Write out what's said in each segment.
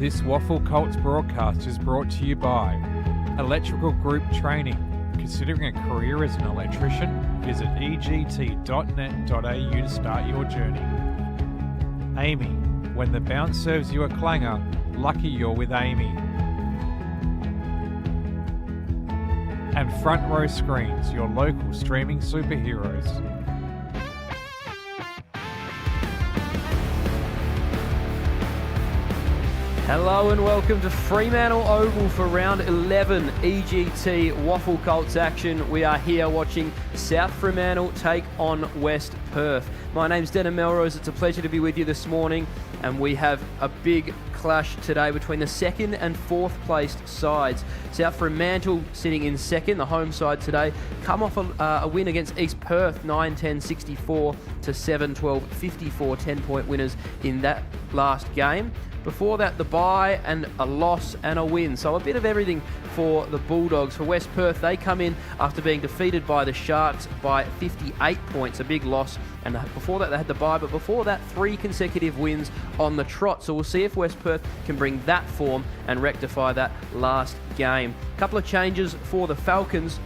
This WAFL Colts broadcast is brought to you by Electrical Group Training. Considering a career as an electrician, visit egt.net.au to start your journey. Amy, when the bounce serves you a clanger, lucky you're with Amy. And Front Row Screens, your local streaming superheroes. Hello and welcome to Fremantle Oval for round 11 EGT WAFL Colts action. We are here watching South Fremantle take on West Perth. My name's Denham Melrose. It's a pleasure to be with you this morning, and we have a big clash today between the second and fourth placed sides. South Fremantle sitting in second, the home side today, come off a win against East Perth, 9-10-64 to 7-12-54, 10-point winners in that last game. Before that, the bye and a loss and a win. So a bit of everything for the Bulldogs. For West Perth, they come in after being defeated by the Sharks by 58 points, a big loss. And before that, they had the bye, but before that, 3 consecutive wins on the trot. So we'll see if West Perth can bring that form and rectify that last game. A couple of changes for the Falcons.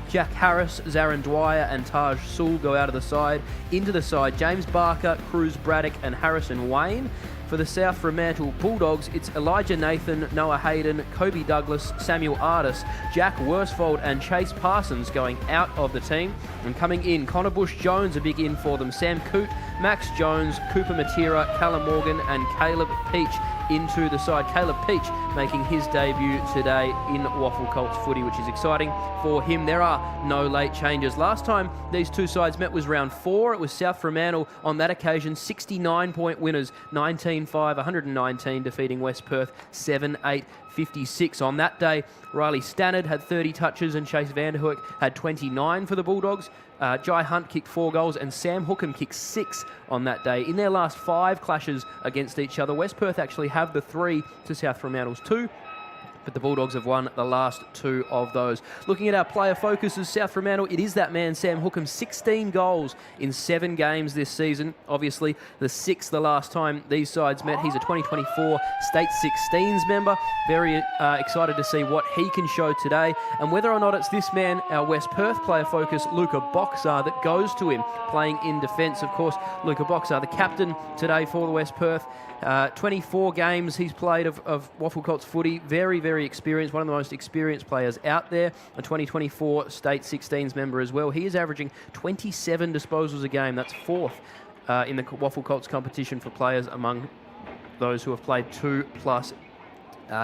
Jack Harris, Zarin Dwyer and Taj Sewell go out of the side. Into the side, James Barker, Cruz Braddock and Harrison Wayne. For the South Fremantle Bulldogs, it's Elijah Nathan, Noah Hayden, Kobe Douglas, Samuel Artis, Jack Worsfold and Chase Parsons going out of the team. And coming in, Connor Bush-Jones, a big in for them. Sam Coote, Max Jones, Cooper Matera, Callum Morgan and Caleb Peach into the side. Caleb Peach making his debut today in WAFL Colts footy, which is exciting for him. There are no late changes. Last time these two sides met was round 4. It was South Fremantle on that occasion, 69-point winners, 19-5, 119, defeating West Perth 7-8-56. On that day, Riley Stannard had 30 touches and Chase Vanderhoek had 29 for the Bulldogs. Jai Hunt kicked 4 goals and Sam Hookham kicked 6 on that day. In their last 5 clashes against each other, West Perth actually have the 3 to South Fremantle's 2. But the Bulldogs have won the last 2 of those. Looking at our player focuses, South Fremantle, it is that man, Sam Hookham, 16 goals in 7 games this season. Obviously, the 6th the last time these sides met. He's a 2024 State 16s member. Very excited to see what he can show today. And whether or not it's this man, our West Perth player focus, Luca Boxar, that goes to him playing in defence. Of course, Luca Boxar, the captain today for the West Perth. 24 games he's played of WAFL Colts footy. Very, very experienced. One of the most experienced players out there. A 2024 State 16s member as well. He is averaging 27 disposals a game. That's 4th in the WAFL Colts competition for players among those who have played 2+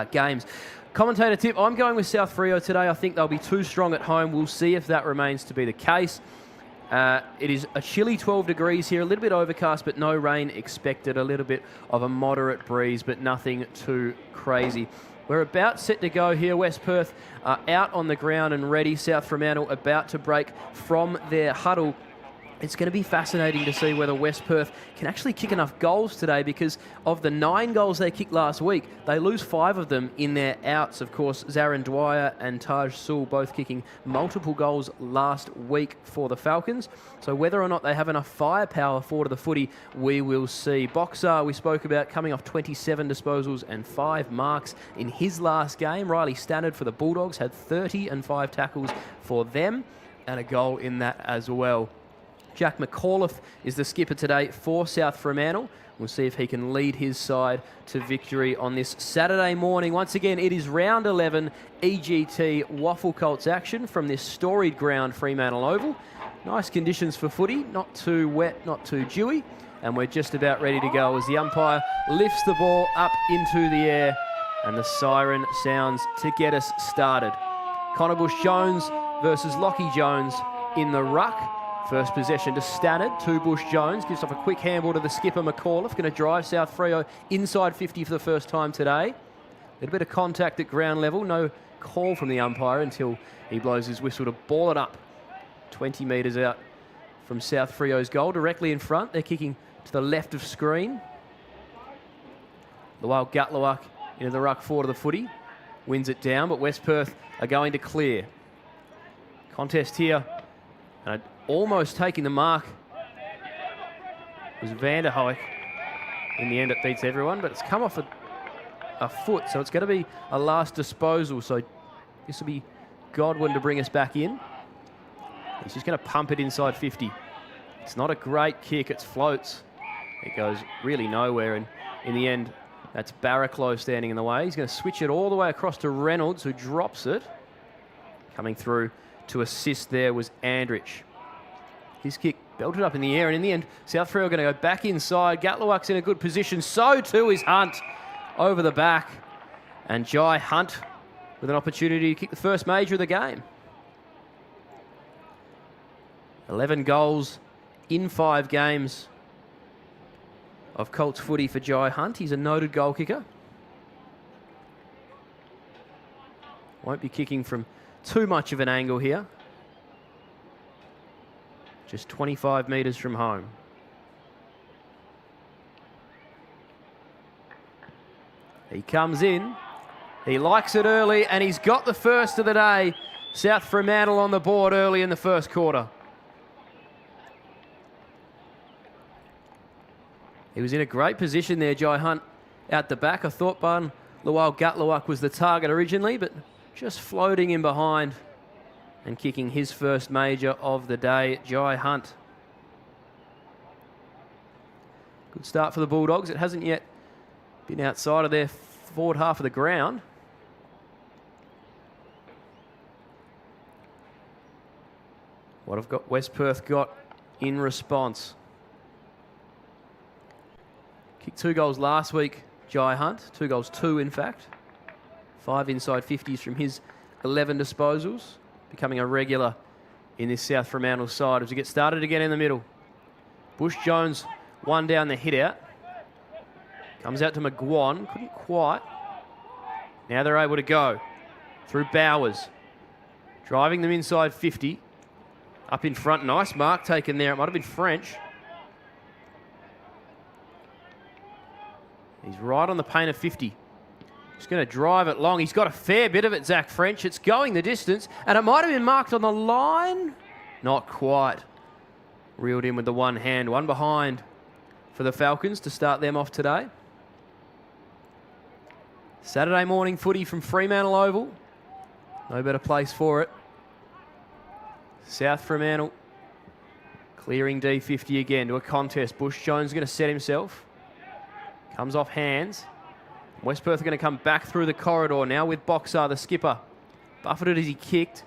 games. Commentator tip, I'm going with South Freo today. I think they'll be too strong at home. We'll see if that remains to be the case. It is a chilly 12 degrees here, a little bit overcast, but no rain expected. A little bit of a moderate breeze, but nothing too crazy. We're about set to go here. West Perth are out on the ground and ready. South Fremantle about to break from their huddle. It's going to be fascinating to see whether West Perth can actually kick enough goals today, because of the 9 goals they kicked last week, they lose 5 of them in their outs. Of course, Zarin Dwyer and Taj Sewell both kicking multiple goals last week for the Falcons. So whether or not they have enough firepower forward to the footy, we will see. Boxar, we spoke about, coming off 27 disposals and 5 marks in his last game. Riley Stannard for the Bulldogs had 30 and 5 tackles for them, and a goal in that as well. Jack McAuliffe is the skipper today for South Fremantle. We'll see if he can lead his side to victory on this Saturday morning. Once again, it is round 11 EGT WAFL Colts action from this storied ground, Fremantle Oval. Nice conditions for footy, not too wet, not too dewy. And we're just about ready to go as the umpire lifts the ball up into the air and the siren sounds to get us started. Connor Bush-Jones versus Lockie Jones in the ruck. First possession to Stannard, to Bush-Jones. Gives off a quick handball to the skipper, McAuliffe. Going to drive South Freo inside 50 for the first time today. A little bit of contact at ground level. No call from the umpire until he blows his whistle to ball it up 20 metres out from South Freo's goal. Directly in front. They're kicking to the left of screen. The Wild Gatlawak into the ruck forward of the footy. Wins it down, but West Perth are going to clear. Contest here. And almost taking the mark was Vanderhoek. In the end, it beats everyone, but it's come off a a foot, so it's going to be a last disposal. So this will be Godwin to bring us back in. He's just going to pump it inside 50. It's not a great kick, it floats. It goes really nowhere, and in the end, that's Barraclough standing in the way. He's going to switch it all the way across to Reynolds, who drops it. Coming through to assist there was Andrich. His kick belted up in the air, and in the end, South Freo are going to go back inside. Gatlawak's in a good position. So too is Hunt over the back. And Jai Hunt with an opportunity to kick the first major of the game. 11 goals in 5 games of Colts footy for Jai Hunt. He's a noted goal kicker. Won't be kicking from too much of an angle here. Just 25 metres from home. He comes in. He likes it early, and he's got the first of the day. South Fremantle on the board early in the first quarter. He was in a great position there, Jai Hunt, out the back. I thought Bun Lawal Gatlawak was the target originally, but just floating in behind and kicking his first major of the day, Jai Hunt. Good start for the Bulldogs. It hasn't yet been outside of their forward half of the ground. What have got West Perth got in response? Kicked 2 goals last week, Jai Hunt. 2 goals, 2 in fact. 5 inside 50s from his 11 disposals. Becoming a regular in this South Fremantle side as we get started again in the middle. Bush Jones, one down the hit out. Comes out to McGuan, couldn't quite. Now they're able to go through Bowers. Driving them inside 50. Up in front, nice mark taken there. It might have been French. He's right on the paint of 50. Just going to drive it long. He's got a fair bit of it, Zach French. It's going the distance, and it might have been marked on the line. Not quite. Reeled in with the one hand. One behind for the Falcons to start them off today. Saturday morning footy from Fremantle Oval. No better place for it. South Fremantle clearing D50 again to a contest. Bush Jones going to set himself. Comes off hands. West Perth are going to come back through the corridor now with Boxar, the skipper. Buffeted as he kicked.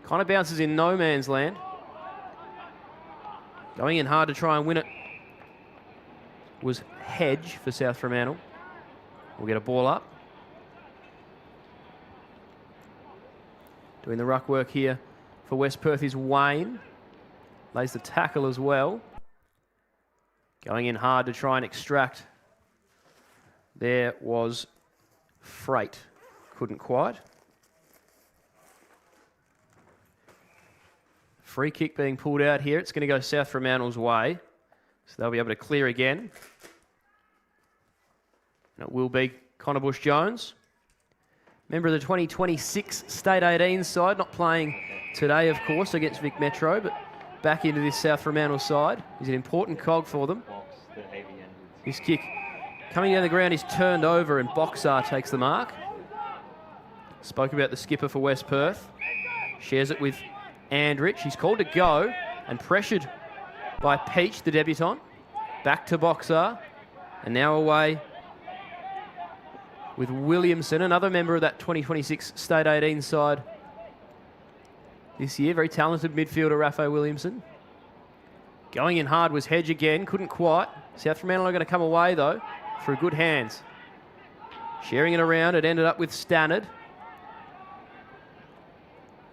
Kind of bounces in no man's land. Going in hard to try and win it was Hedge for South Fremantle. We'll get a ball up. Doing the ruck work here for West Perth is Wayne. Lays the tackle as well. Going in hard to try and extract. There was Freight. Couldn't quite. Free kick being pulled out here. It's going to go South Fremantle's way. So they'll be able to clear again. And it will be Connor Bush-Jones. Member of the 2026 State 18 side. Not playing today, of course, against Vic Metro, but back into this South Fremantle side. He's an important cog for them. His kick coming down the ground is turned over, and Boxar takes the mark. Spoke about the skipper for West Perth. Shares it with Andrich. He's called to go and pressured by Peach, the debutant. Back to Boxar. And now away with Williamson, another member of that 2026 State 18 side this year. Very talented midfielder, Raphael Williamson. Going in hard was Hedge again. Couldn't quite. South Fremantle are going to come away, though, through good hands. Sharing it around, it ended up with Stannard.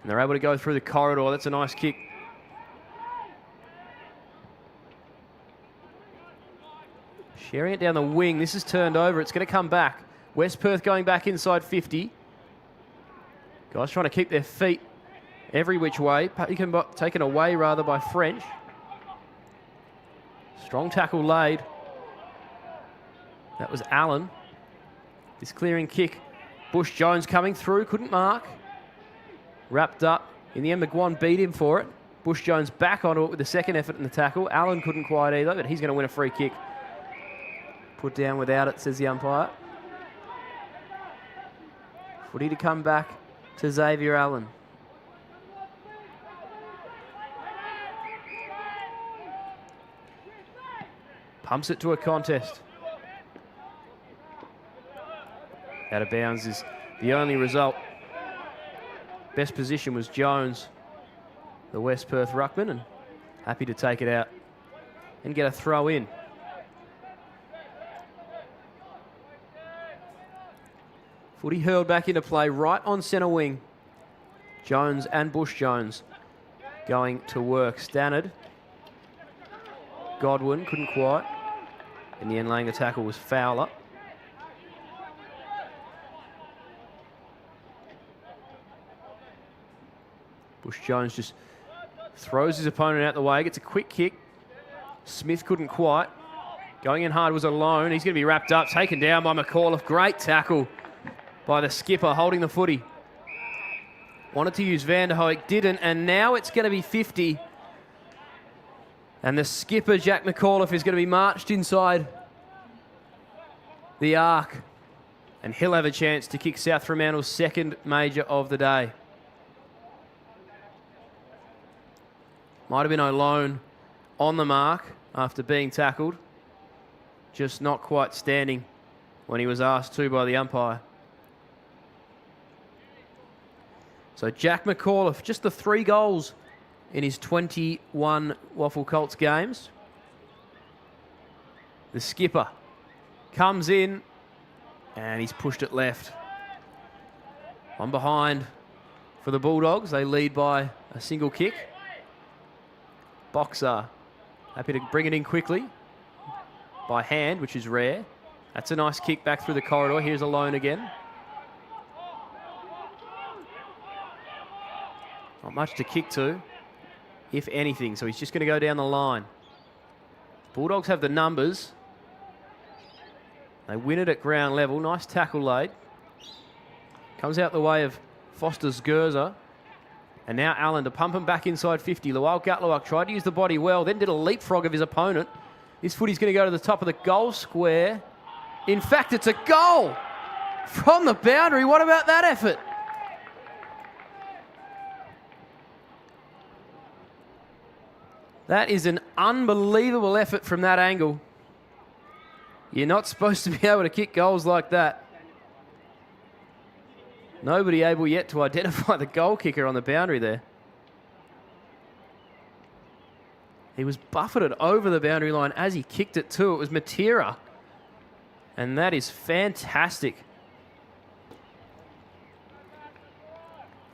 And they're able to go through the corridor. That's a nice kick. Sharing it down the wing. This is turned over. It's going to come back. West Perth going back inside 50. Guys trying to keep their feet every which way. Taken away, rather, by French. Strong tackle laid. That was Allen. This clearing kick. Bush Jones coming through. Couldn't mark. Wrapped up. In the end, McGuan beat him for it. Bush Jones back onto it with the second effort in the tackle. Allen couldn't quite either, but he's going to win a free kick. Put down without it, says the umpire. Footy to come back to Xavier Allen. Pumps it to a contest. Out of bounds is the only result. Best position was Jones, the West Perth ruckman, and happy to take it out and get a throw in. Footy hurled back into play right on centre wing. Jones and Bush Jones going to work. Stannard. Godwin couldn't quite. In the end, laying the tackle was Fowler. Bush Jones just throws his opponent out the way, gets a quick kick. Smith couldn't quite. Going in hard was Alone. He's going to be wrapped up, taken down by McAuliffe. Great tackle by the skipper, holding the footy. Wanted to use Van der Hoek, didn't, and now it's going to be 50. And the skipper, Jack McAuliffe, is going to be marched inside the arc. And he'll have a chance to kick South Fremantle's second major of the day. Might have been Alone on the mark after being tackled. Just not quite standing when he was asked to by the umpire. So Jack McAuliffe, just the 3 goals in his 21 WAFL Colts games. The skipper comes in and he's pushed it left. One behind for the Bulldogs. They lead by a single kick. Boxer happy to bring it in quickly by hand, which is rare. That's a nice kick back through the corridor. Here's Alone again. Not much to kick to, if anything, so he's just going to go down the line. Bulldogs have the numbers. They win it at ground level. Nice tackle laid. Comes out the way of Foster's Gurza. And now Allen to pump him back inside 50. Lual Gatluak tried to use the body well, then did a leapfrog of his opponent. This footy's going to go to the top of the goal square. In fact, it's a goal from the boundary. What about that effort? That is an unbelievable effort from that angle. You're not supposed to be able to kick goals like that. Nobody able yet to identify the goal kicker on the boundary there. He was buffeted over the boundary line as he kicked it too. It was Matera. And that is fantastic.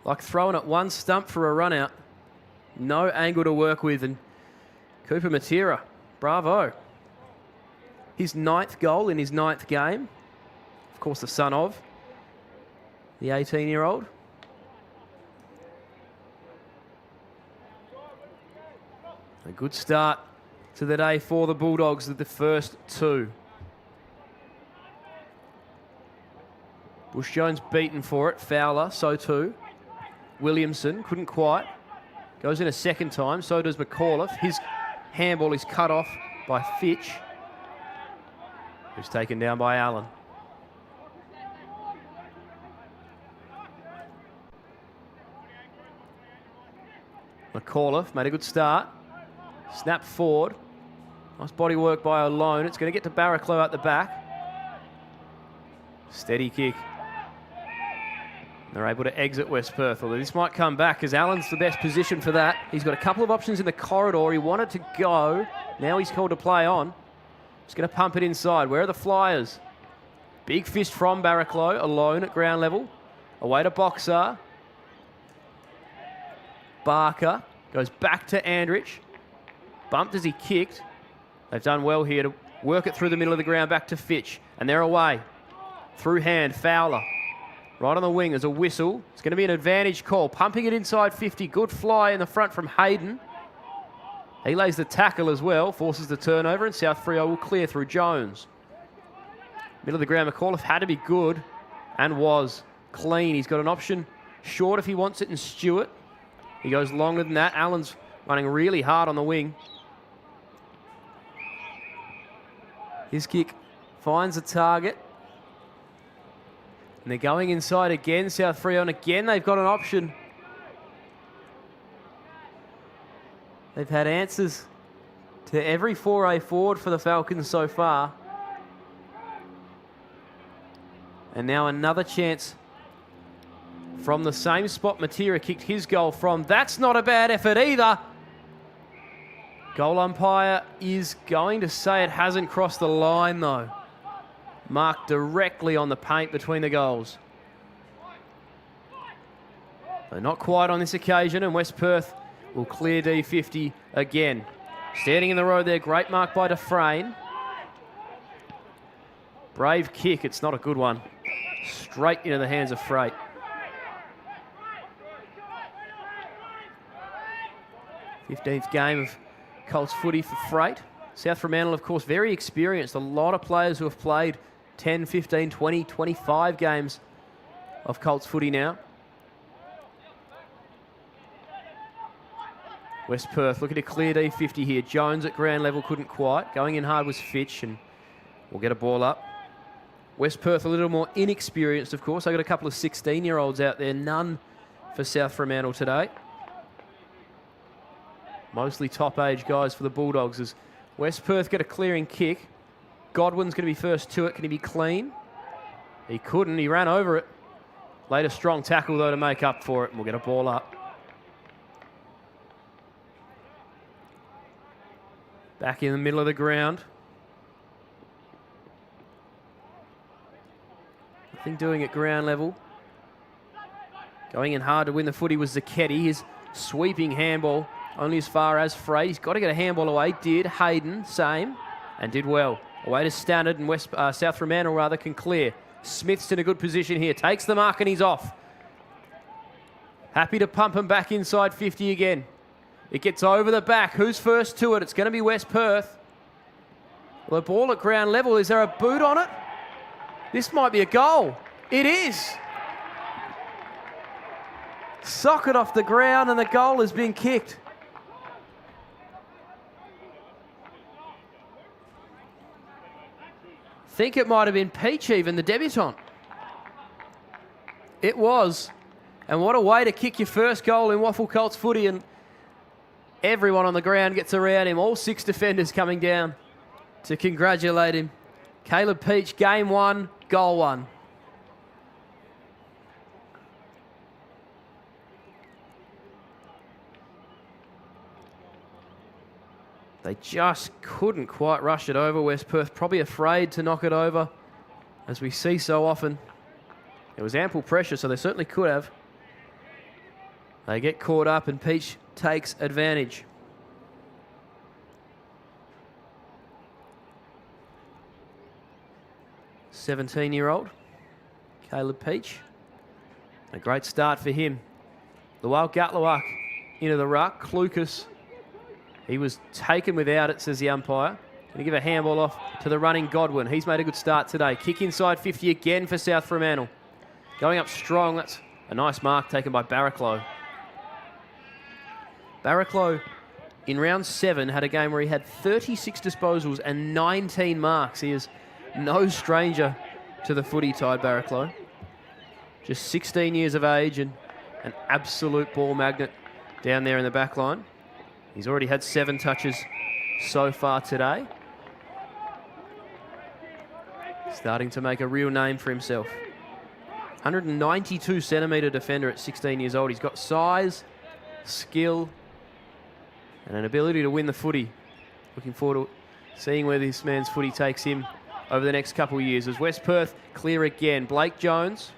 Like throwing at one stump for a run out. No angle to work with. And Cooper Matera, bravo. His 9th goal in his 9th game. Of course, the son of the 18-year-old. A good start to the day for the Bulldogs with the first 2. Bush Jones beaten for it. Fowler, so too. Williamson, couldn't quite. Goes in a second time, so does McAuliffe. His handball is cut off by Fitch, who's taken down by Allen. McAuliffe made a good start. Snap forward. Nice body work by Alone. It's going to get to Barraclough at the back. Steady kick. They're able to exit West Perth, although this might come back because Allen's the best position for that. He's got a couple of options in the corridor. He wanted to go. Now he's called to play on. He's going to pump it inside. Where are the Flyers? Big fist from Barraclough, Alone at ground level. Away to Boxer. Barker goes back to Andrich. Bumped as he kicked. They've done well here to work it through the middle of the ground back to Fitch. And they're away. Through hand, Fowler. Right on the wing, there's a whistle. It's going to be an advantage call. Pumping it inside 50. Good fly in the front from Hayden. He lays the tackle as well. Forces the turnover, and South Freo will clear through Jones. Middle of the ground, McAuliffe had to be good and was clean. He's got an option short if he wants it, and Stewart. He goes longer than that. Allen's running really hard on the wing. His kick finds the target. And they're going inside again, South Freo, and again they've got an option. They've had answers to every foray forward for the Falcons so far. And now another chance from the same spot Matera kicked his goal from. That's not a bad effort either. Goal umpire is going to say it hasn't crossed the line though. Marked directly on the paint between the goals. So not quite on this occasion, and West Perth will clear D50 again. Standing in the road there, great mark by Dufresne. Brave kick, it's not a good one. Straight into the hands of Freight. th game of Colts footy for Freight. South Fremantle, of course, very experienced. A lot of players who have played 10, 15, 20, 25 games of Colts footy now. West Perth looking to clear D50 here. Jones at ground level couldn't quite. Going in hard was Fitch, and we'll get a ball up. West Perth a little more inexperienced, of course. They've got a couple of 16-year-olds out there. None for South Fremantle today. Mostly top-age guys for the Bulldogs as West Perth get a clearing kick. Godwin's going to be first to it. Can he be clean? He couldn't. He ran over it. Laid a strong tackle, though, to make up for it, and we'll get a ball up. Back in the middle of the ground. Nothing doing at ground level. Going in hard to win the footy was Zacchetti. His sweeping handball only as far as Frey. He's got to get a handball away. Did. Hayden, same. And did well. Away to Stannard and South Fremantle can clear. Smith's in a good position here. Takes the mark and he's off. Happy to pump him back inside 50 again. It gets over the back. Who's first to it? It's going to be West Perth. Well, the ball at ground level. Is there a boot on it? This might be a goal. It is. Socket off the ground and the goal has been kicked. Think it might have been Peach even, the debutant. It was. And what a way to kick your first goal in WAFL Colts footy, and everyone on the ground gets around him. All 6 defenders coming down to congratulate him. Caleb Peach, game 1, goal 1. They just couldn't quite rush it over. West Perth probably afraid to knock it over, as we see so often. There was ample pressure, so they certainly could have. They get caught up and Peach takes advantage. "17-year-old Caleb Peach. A great start for him. Lual Gatlawak into the ruck. Clucas, he was taken without it, says the umpire. Going to give a handball off to the running Godwin. He's made a good start today. Kick inside 50 again for South Fremantle. Going up strong. That's a nice mark taken by Barraclough. Barraclough in round 7 had a game where he had 36 disposals and 19 marks. He is no stranger to the footy tide, Barraclough. Just 16 years of age and an absolute ball magnet down there in the back line. He's already had 7 touches so far today. Starting to make a real name for himself. 192 centimetre defender at 16 years old. He's got size, skill, and an ability to win the footy. Looking forward to seeing where this man's footy takes him over the next couple of years. As West Perth clear again. Blake Jones.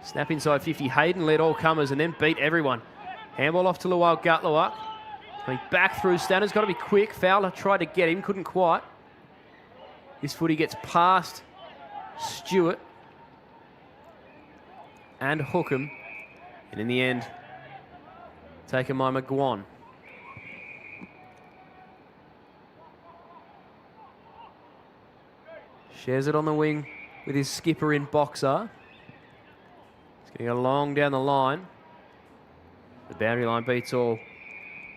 Snap inside 50. Hayden led all comers and then beat everyone. Handball off to Lual Gatlawak. Coming back through. Stanner's got to be quick. Fowler tried to get him. Couldn't quite. This footy gets past Stewart and Hookham. And in the end, taken by McGuan. Shares it on the wing with his skipper in Boxer. He's going to go long down the line. The boundary line beats all.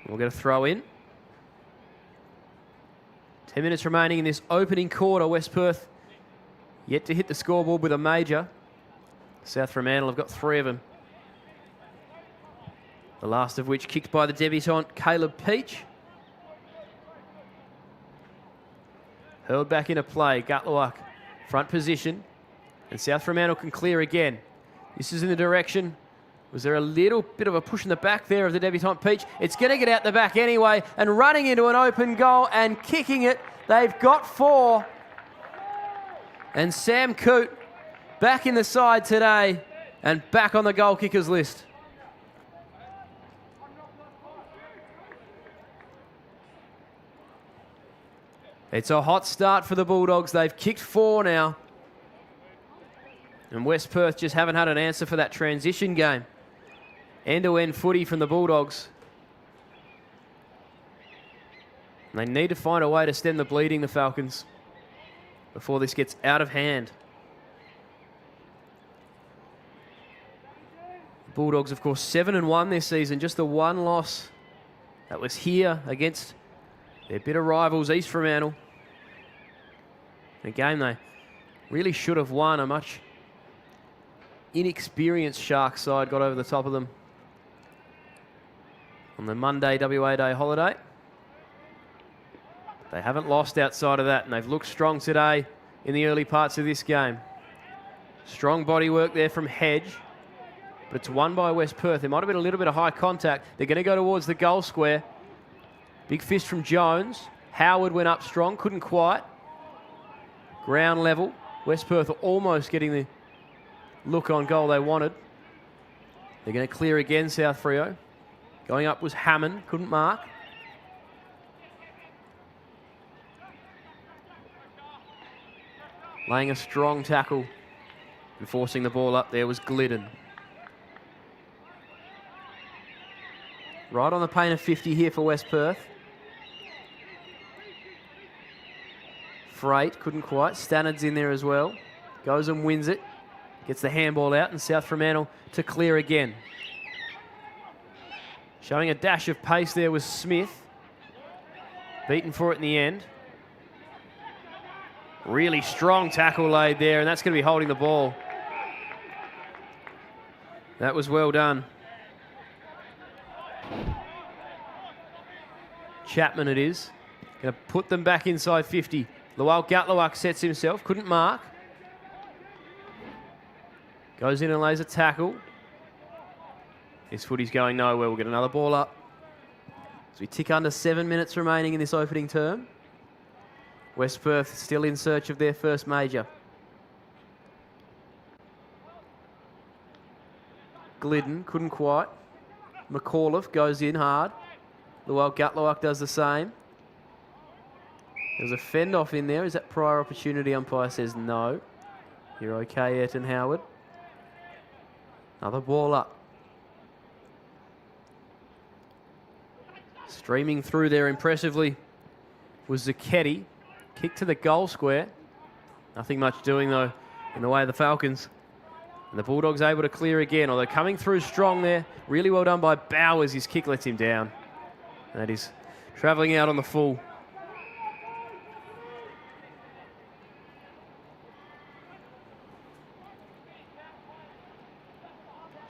We'll get a throw in. 10 minutes remaining in this opening quarter. West Perth yet to hit the scoreboard with a major. South Fremantle have got 3 of them. The last of which kicked by the debutant, Caleb Peach. Hurled back into play, Gutluak, front position. And South Fremantle can clear again. This is in the direction. Was there a little bit of a push in the back there of the debutant Peach? It's going to get out the back anyway, and running into an open goal and kicking it. They've got 4. And Sam Coote back in the side today and back on the goal kickers list. It's a hot start for the Bulldogs. They've kicked 4 now. And West Perth just haven't had an answer for that transition game. End-to-end footy from the Bulldogs. And they need to find a way to stem the bleeding, the Falcons, before this gets out of hand. The Bulldogs, of course, 7-1 this season. Just the one loss that was here against their bitter rivals, East Fremantle. A game they really should have won. A much inexperienced Sharks side got over the top of them on the Monday WA Day holiday. They haven't lost outside of that, and they've looked strong today in the early parts of this game. Strong body work there from Hedge, but it's won by West Perth. There might have been a little bit of high contact. They're going to go towards the goal square. Big fist from Jones. Howard went up strong, couldn't quite. Ground level. West Perth are almost getting the look on goal they wanted. They're going to clear again, South Freo. Going up was Hammond, couldn't mark. Laying a strong tackle and forcing the ball up there was Glidden. Right on the pain of 50 here for West Perth. Freight couldn't quite. Stannard's in there as well. Goes and wins it. Gets the handball out, and South Fremantle to clear again. Showing a dash of pace there was Smith. Beaten for it in the end. Really strong tackle laid there, and that's going to be holding the ball. That was well done. Chapman it is. Going to put them back inside 50. Lowell Gatluak sets himself, couldn't mark. Goes in and lays a tackle. This footy's going nowhere. We'll get another ball up. As we tick under 7 minutes remaining in this opening term. West Perth still in search of their first major. Glidden couldn't quite. McAuliffe goes in hard. Lowell Gatluak does the same. There's a fend-off in there. Is that prior opportunity? Umpire says no. You're okay, Ayrton Howard. Another ball up. Streaming through there impressively was Zucchetti. Kick to the goal square. Nothing much doing, though, in the way of the Falcons. And the Bulldogs able to clear again, although coming through strong there. Really well done by Bowers. His kick lets him down. That is travelling out on the full.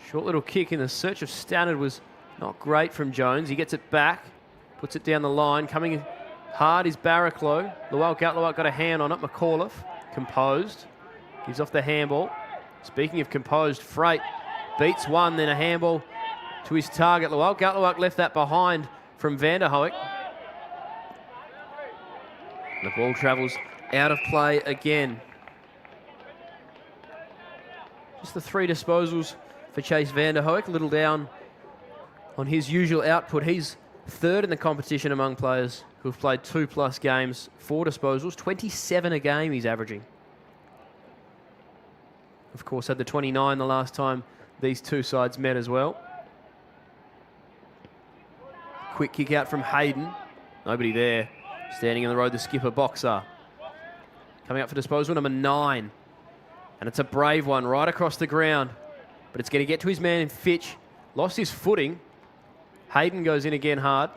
Short little kick in the search of Stannard was not great from Jones. He gets it back, puts it down the line. Coming hard is Barraclough. Lowell Gatluak got a hand on it. McAuliffe, composed, gives off the handball. Speaking of composed, Freight beats one, then a handball to his target. Lowell Gatluak left that behind from Vanderhoek. The ball travels out of play again. Just the 3 disposals for Chase Vanderhoek, a little down on his usual output. He's third in the competition among players who have played 2+ games, 4 disposals, 27 a game he's averaging. Of course, had the 29 the last time these two sides met as well. Quick kick out from Hayden. Nobody there. Standing in the road, the skipper, Boxer. Coming up for disposal, number 9. And it's a brave one right across the ground. But it's going to get to his man in Fitch. Lost his footing. Hayden goes in again hard.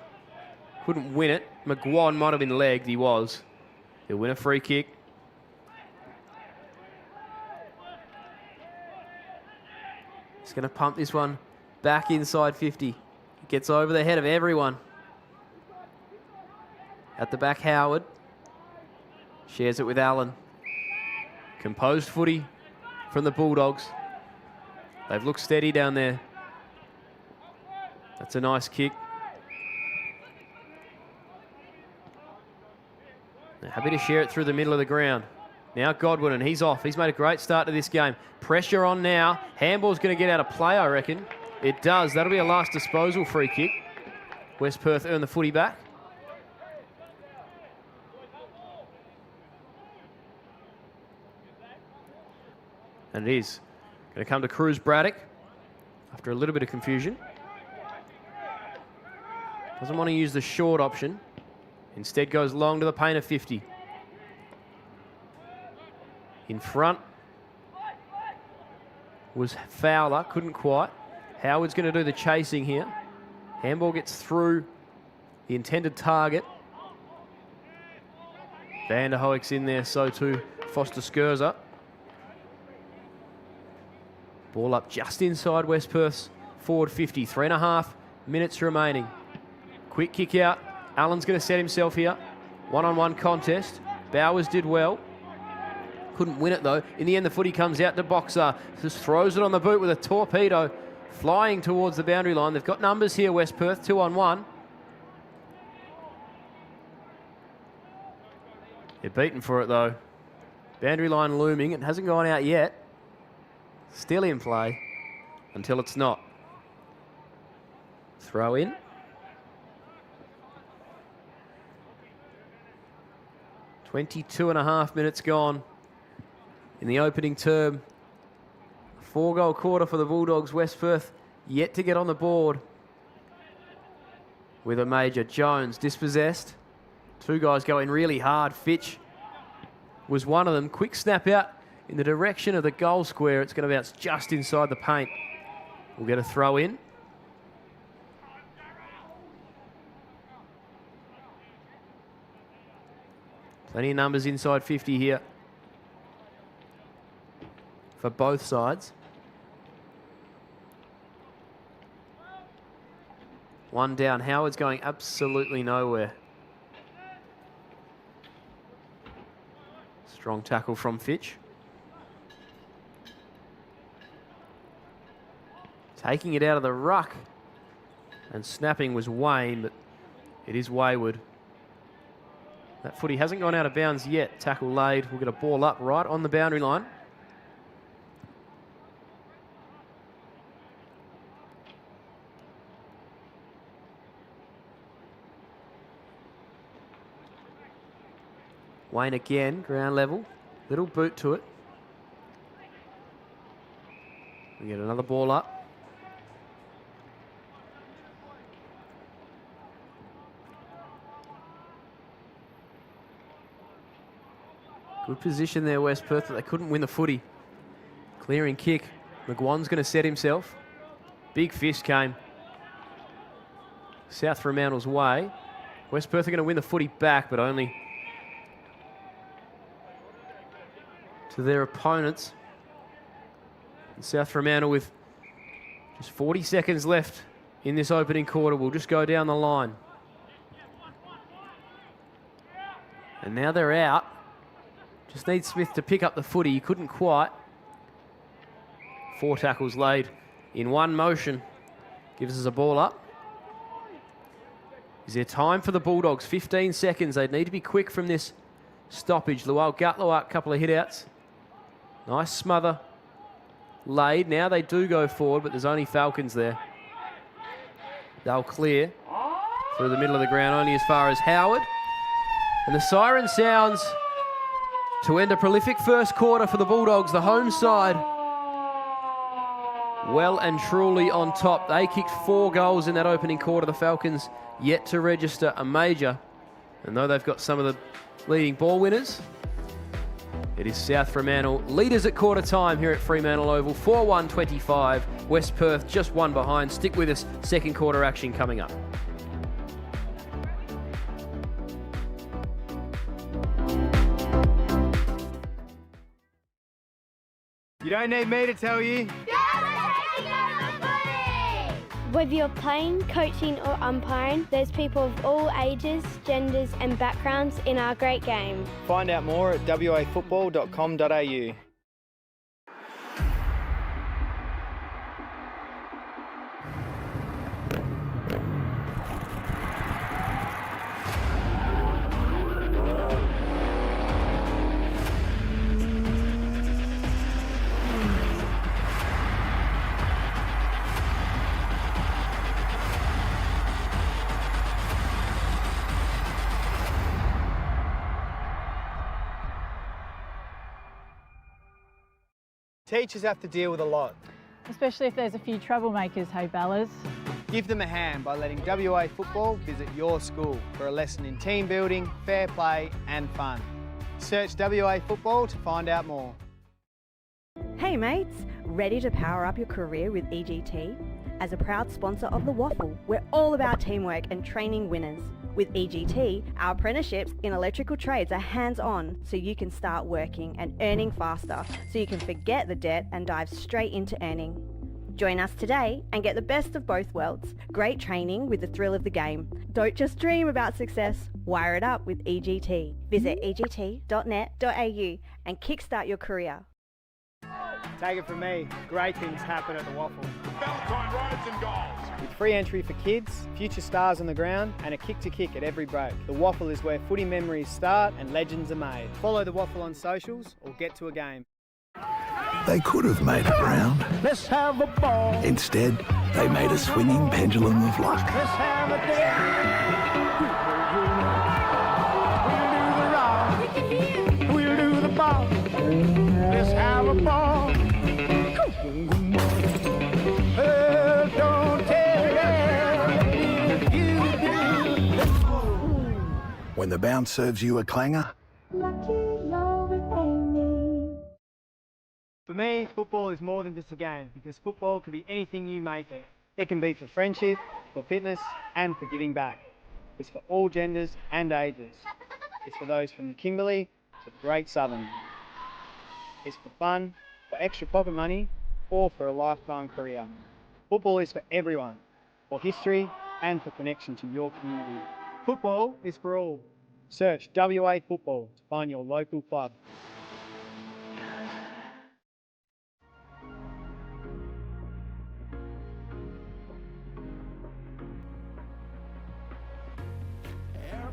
Couldn't win it. McGuan might have been legged. He was. He'll win a free kick. He's going to pump this one back inside 50. Gets over the head of everyone. At the back, Howard. Shares it with Allen. Composed footy from the Bulldogs. They've looked steady down there. That's a nice kick. They're happy to share it through the middle of the ground. Now Godwin, and he's off. He's made a great start to this game. Pressure on now. Handball's going to get out of play, I reckon. It does. That'll be a last disposal free kick. West Perth earn the footy back. And it is going to come to Cruz Braddock after a little bit of confusion. Doesn't want to use the short option. Instead goes long to the paint of 50. In front was Fowler, couldn't quite. Howard's going to do the chasing here. Handball gets through the intended target. Van der Hoek's in there, so too Foster Scherzer. Ball up just inside West Perth's forward 50. 3.5 minutes remaining. Quick kick out. Allen's going to set himself here. One-on-one contest. Bowers did well. Couldn't win it though. In the end, the footy comes out to Boxer. Just throws it on the boot with a torpedo. Flying towards the boundary line. They've got numbers here, West Perth, 2-on-1. They're beaten for it though. Boundary line looming. It hasn't gone out yet. Still in play until it's not. Throw in. .22.5 minutes gone in the opening term. 4-goal quarter for the Bulldogs. West Perth yet to get on the board with a major. Jones dispossessed. Two guys going really hard. Fitch was one of them. Quick snap out in the direction of the goal square. It's going to bounce just inside the paint. We'll get a throw in. Plenty of numbers inside 50 here for both sides. One down. Howard's going absolutely nowhere. Strong tackle from Fitch. Taking it out of the ruck. And snapping was Wayne, but it is wayward. That footy hasn't gone out of bounds yet. Tackle laid. We'll get a ball up right on the boundary line. Wayne again, ground level. Little boot to it. We get another ball up. Good position there, West Perth, but they couldn't win the footy. Clearing kick. McGuan's going to set himself. Big fist came South Fremantle's way. West Perth are going to win the footy back, but only to their opponents. And South Fremantle with just 40 seconds left in this opening quarter will just go down the line. And now they're out. Just need Smith to pick up the footy. He couldn't quite. 4 tackles laid in one motion. Gives us a ball up. Is there time for the Bulldogs? 15 seconds. They'd need to be quick from this stoppage. Lual Gutlawak, couple of hit-outs. Nice smother laid. Now they do go forward, but there's only Falcons there. They'll clear through the middle of the ground, only as far as Howard. And the siren sounds to end a prolific first quarter for the Bulldogs. The home side well and truly on top. They kicked 4 goals in that opening quarter. The Falcons yet to register a major. And though they've got some of the leading ball winners, it is South Fremantle leaders at quarter time here at Fremantle Oval. 4-1-25. West Perth just one behind. Stick with us. Second quarter action coming up. You don't need me to tell you. Down the taking Whether you're playing, coaching or umpiring, there's people of all ages, genders and backgrounds in our great game. Find out more at wafootball.com.au. Teachers have to deal with a lot. Especially if there's a few troublemakers, hey Bellas. Give them a hand by letting WA Football visit your school for a lesson in team building, fair play and fun. Search WA Football to find out more. Hey mates, ready to power up your career with EGT? As a proud sponsor of the WAFL, we're all about teamwork and training winners. With EGT, our apprenticeships in electrical trades are hands-on, so you can start working and earning faster, so you can forget the debt and dive straight into earning. Join us today and get the best of both worlds. Great training with the thrill of the game. Don't just dream about success, wire it up with EGT. Visit egt.net.au and kickstart your career. Take it from me, great things happen at the WAFL. Valentine rides and goals. With free entry for kids, future stars on the ground and a kick to kick at every break. The WAFL is where footy memories start and legends are made. Follow the WAFL on socials or get to a game. They could have made it round. Let's have a ball. Instead, they made a swinging pendulum of luck. Let's have a day. We'll do the rock. We'll do the ball. Let's have a ball. Don't tell me When the bounce serves you a clanger, For me, football is more than just a game, because football can be anything you make it. It can be for friendship, for fitness, and for giving back. It's for all genders and ages. It's for those from the Kimberley to the Great Southern. It's for fun, for extra pocket money, or for a lifetime career. Football is for everyone, for history and for connection to your community. Football is for all. Search WA Football to find your local club.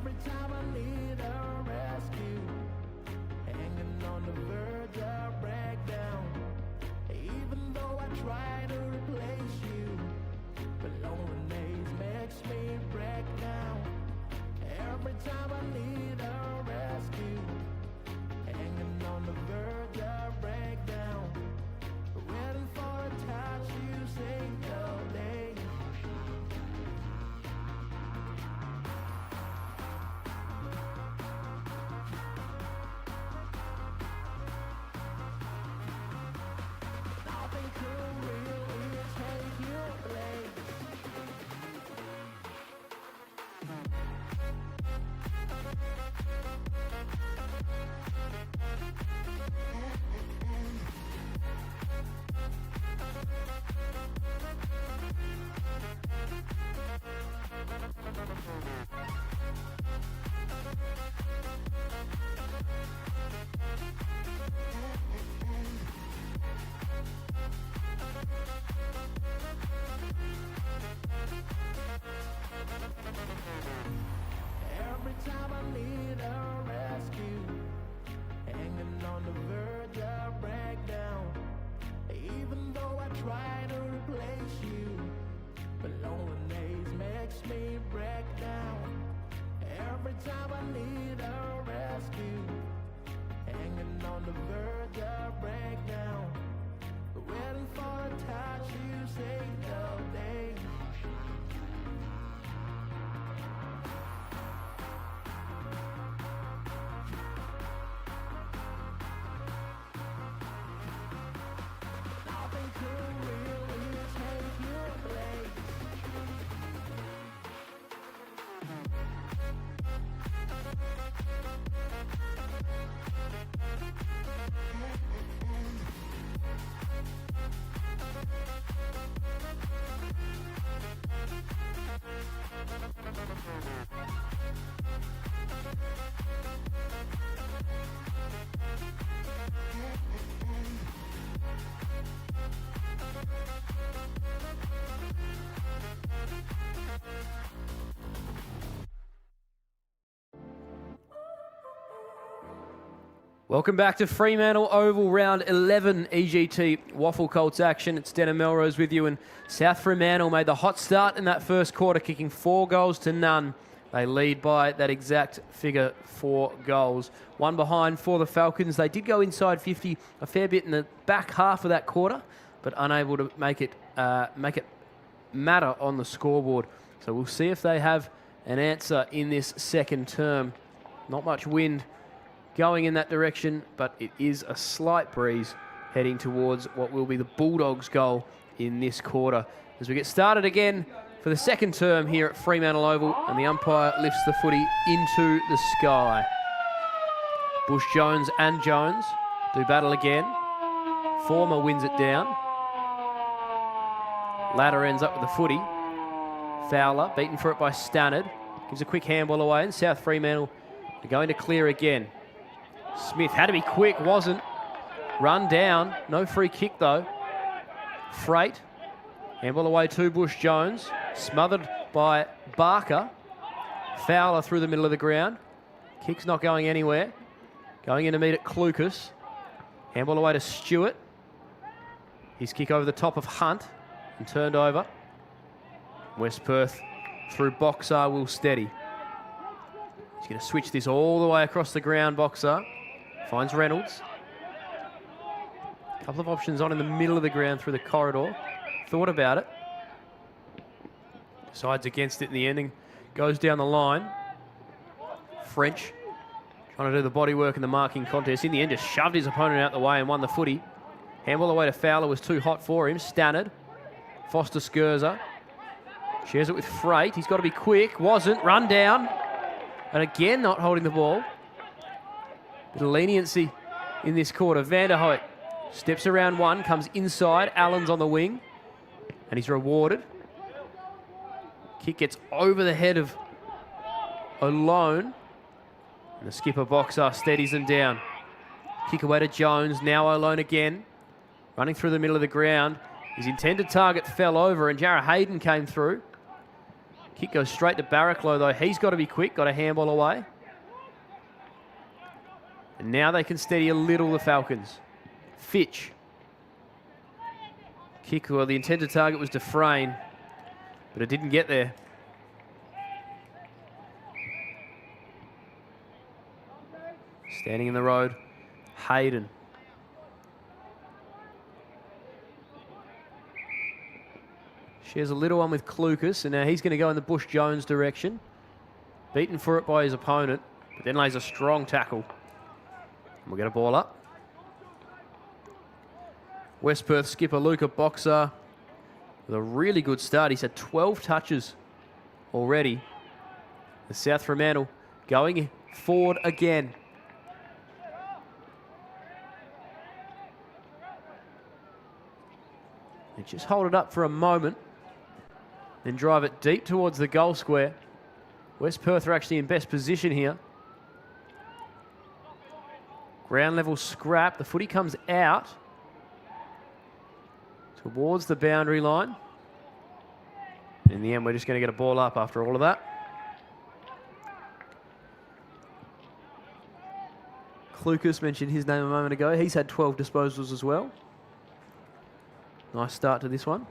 every time I need a rescue. Hanging on the verge of breakdown. Even though I try to replace you, but loneliness makes me break down. Every time I need a rescue. Hanging Welcome back to Fremantle Oval, round 11 EGT WAFL Colts action. It's Denham Melrose with you, and South Fremantle made the hot start in that first quarter, kicking 4 goals to none. They lead by that exact figure, 4 goals. One behind for the Falcons. They did go inside 50 a fair bit in the back half of that quarter, but unable to make it matter on the scoreboard. So we'll see if they have an answer in this second term. Not much wind going in that direction, but it is a slight breeze heading towards what will be the Bulldogs' goal in this quarter. As we get started again for the second term here at Fremantle Oval, and the umpire lifts the footy into the sky. Bush Jones and Jones do battle again. Former wins it down. Ladder ends up with the footy. Fowler, beaten for it by Stannard, gives a quick handball away, and South Fremantle are going to clear again. Smith had to be quick, wasn't. Run down, no free kick though. Freight, handball away to Bush Jones, smothered by Barker. Fowler through the middle of the ground. Kick's not going anywhere. Going in to meet at Clucas. Handball away to Stewart. His kick over the top of Hunt and turned over. West Perth through Boxer will steady. He's going to switch this all the way across the ground, Boxer. Finds Reynolds. A couple of options on in the middle of the ground through the corridor. Thought about it. Decides against it in the ending. Goes down the line. French trying to do the body work in the marking contest. In the end, just shoved his opponent out the way and won the footy. Handball away to Fowler was too hot for him. Stannard. Foster Skurza. Shares it with Freight. He's got to be quick. Wasn't. Run down. And again, not holding the ball. Bit of leniency in this quarter. Vanderhoek steps around one, comes inside. Allen's on the wing, and he's rewarded. Kick gets over the head of O'Lone, and the skipper Boxer steadies him down. Kick away to Jones. Now O'Lone again, running through the middle of the ground. His intended target fell over, and Jarrah Hayden came through. Kick goes straight to Barraclough, though. He's got to be quick. Got a handball away. And now they can steady a little, the Falcons. Fitch. Kick, well, the intended target was Dufresne, but it didn't get there. Standing in the road, Hayden. Shares a little one with Clucas, and now he's going to go in the Bush Jones direction. Beaten for it by his opponent, but then lays a strong tackle. We'll get a ball up. West Perth skipper Luca Boxer with a really good start. He's had 12 touches already. The South Fremantle going forward again. They just hold it up for a moment, then drive it deep towards the goal square. West Perth are actually in best position here. Ground level scrap. The footy comes out towards the boundary line. In the end, we're just going to get a ball up after all of that. Clucas mentioned his name a moment ago. He's had 12 disposals as well. Nice start to this one.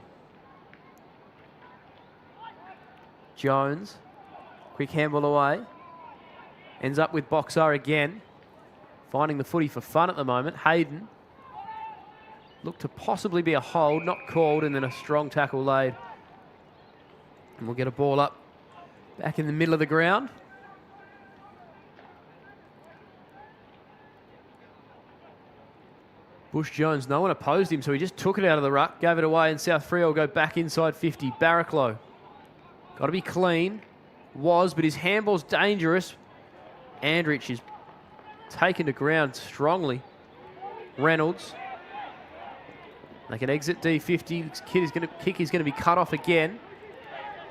Jones. Quick handball away. Ends up with Boxer again. Finding the footy for fun at the moment. Hayden looked to possibly be a hold, not called, and then a strong tackle laid. And we'll get a ball up back in the middle of the ground. Bush Jones, no one opposed him, so he just took it out of the ruck, gave it away, and South Freo will go back inside 50. Barraclough. Got to be clean. Was, but his handball's dangerous. Andrich is taken to ground strongly. Reynolds. They can exit D50. This kick is going to be cut off again.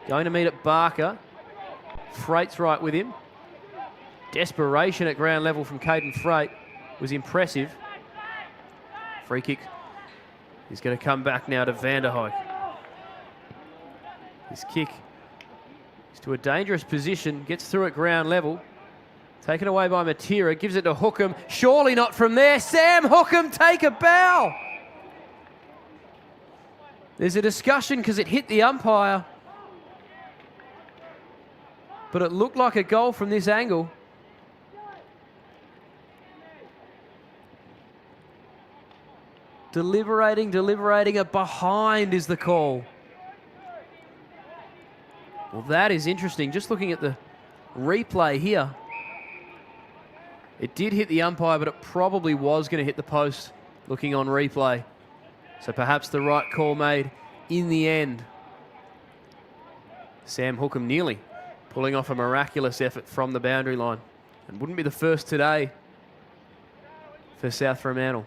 Going to meet at Barker. Freight's right with him. Desperation at ground level from Caden Freight was impressive. Free kick is going to come back now to Vanderhoek. His kick is to a dangerous position. Gets through at ground level. Taken away by Matera, gives it to Hookham. Surely not from there. Sam Hookham, take a bow. There's a discussion because it hit the umpire. But it looked like a goal from this angle. Deliberating, a behind is the call. Well, that is interesting. Just looking at the replay here. It did hit the umpire, but it probably was going to hit the post looking on replay. So perhaps the right call made in the end. Sam Hookham nearly pulling off a miraculous effort from the boundary line. And wouldn't be the first today for South Fremantle.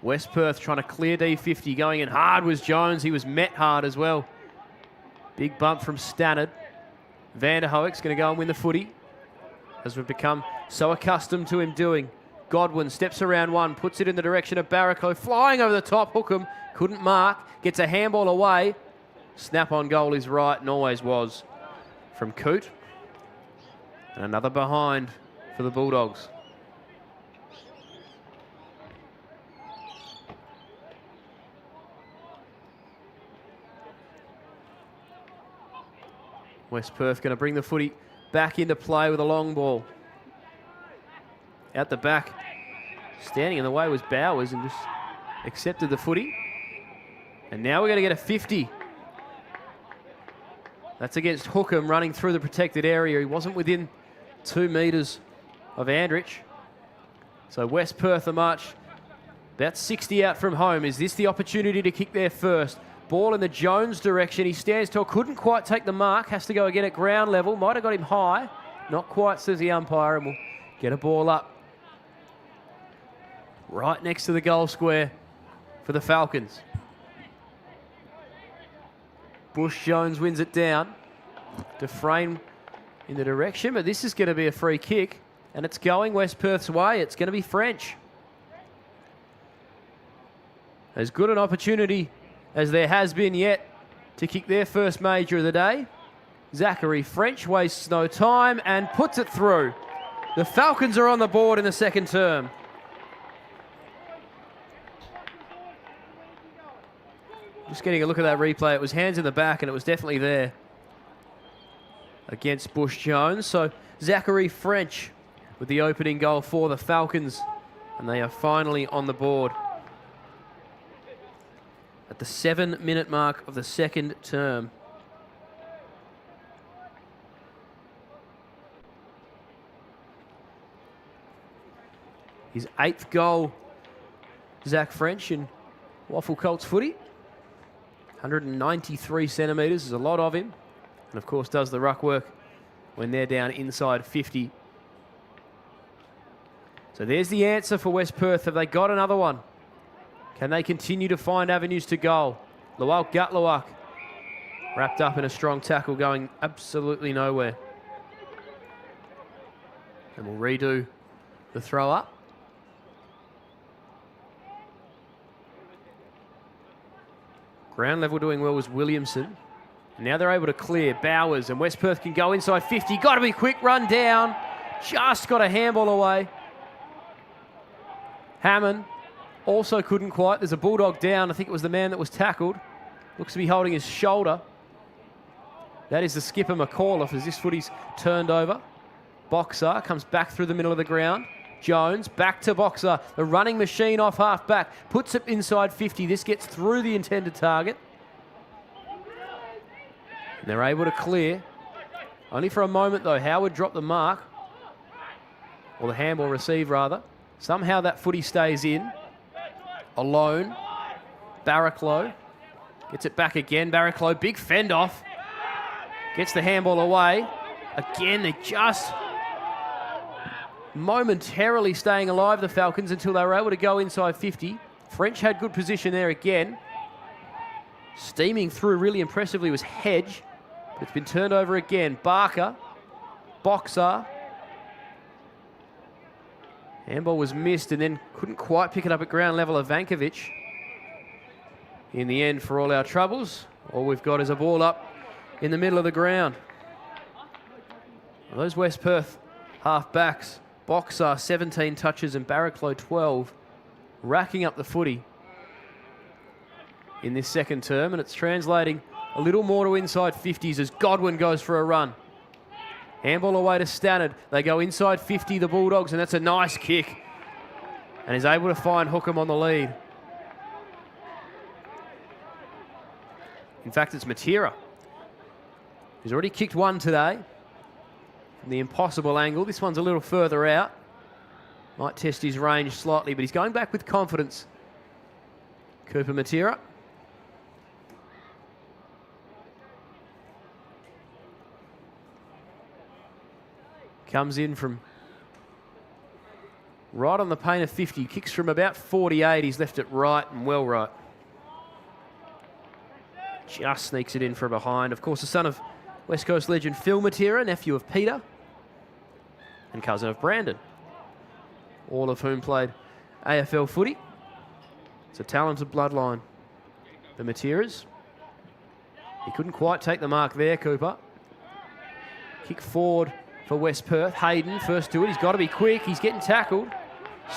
West Perth trying to clear D50. Going in hard was Jones. He was met hard as well. Big bump from Stannard. Van der Hoek's going to go and win the footy, as we've become so accustomed to him doing. Godwin steps around one, puts it in the direction of Barraco. Flying over the top. Hookham couldn't mark. Gets a handball away. Snap on goal is right and always was from Coote. And another behind for the Bulldogs. West Perth going to bring the footy back into play with a long ball. Out the back, standing in the way was Bowers and just accepted the footy. And now we're going to get a 50. That's against Hookham running through the protected area. He wasn't within 2 metres of Andrich. So West Perth a march about 60 out from home. Is this the opportunity to kick there first? Ball in the Jones direction. He stands tall. Couldn't quite take the mark. Has to go again at ground level. Might have got him high. Not quite, says the umpire, and we'll get a ball up right next to the goal square for the Falcons. Bush Jones wins it down. Dufresne in the direction, but this is going to be a free kick, and it's going West Perth's way. It's going to be French. As good an opportunity as there has been yet to kick their first major of the day. Zachary French wastes no time and puts it through. The Falcons are on the board in the second term. Just getting a look at that replay. It was hands in the back and it was definitely there against Bush Jones. So Zachary French with the opening goal for the Falcons, and they are finally on the board at the 7-minute mark of the second term. His 8th goal, Zach French in WAFL Colts footy. 193 centimetres is a lot of him. And of course does the ruck work when they're down inside 50. So there's the answer for West Perth. Have they got another one? Can they continue to find avenues to goal? Lual Gatluak wrapped up in a strong tackle, going absolutely nowhere. And we'll redo the throw up. Ground level doing well was Williamson. And now they're able to clear Bowers, and West Perth can go inside 50. Got to be quick, run down. Just got a handball away. Hammond also couldn't quite. There's a Bulldog down. I think it was the man that was tackled. Looks to be holding his shoulder. That is the skipper McAuliffe as this footy's turned over. Boxer comes back through the middle of the ground. Jones back to Boxer. The running machine off half back. Puts it inside 50. This gets through the intended target. And they're able to clear. Only for a moment though. Howard dropped the mark. Or the handball receive rather. Somehow that footy stays in. Alone. Barraclough gets it back again. Barraclough, big fend off. Gets the handball away. Again, they just momentarily staying alive, the Falcons, until they were able to go inside 50. French had good position there again. Steaming through really impressively was Hedge. But it's been turned over again. Barker. Boxer. Handball was missed and then couldn't quite pick it up at ground level of Vankovic. In the end, for all our troubles, all we've got is a ball up in the middle of the ground. Well, those West Perth half-backs, Boxer 17 touches and Barraclough 12, racking up the footy in this second term, and it's translating a little more to inside 50s as Godwin goes for a run. Handball away to Stannard. They go inside 50, the Bulldogs, and that's a nice kick. And is able to find Hookham on the lead. In fact, it's Matera, who's already kicked one today from the impossible angle. This one's a little further out. Might test his range slightly, but he's going back with confidence. Cooper Matera. Comes in from right on the paint of 50. Kicks from about 48. He's left it right and well right. Just sneaks it in from behind. Of course, the son of West Coast legend Phil Matera, nephew of Peter, and cousin of Brandon, all of whom played AFL footy. It's a talented bloodline, the Materas. He couldn't quite take the mark there, Cooper. Kick forward for West Perth. Hayden, first to it. He's got to be quick. He's getting tackled.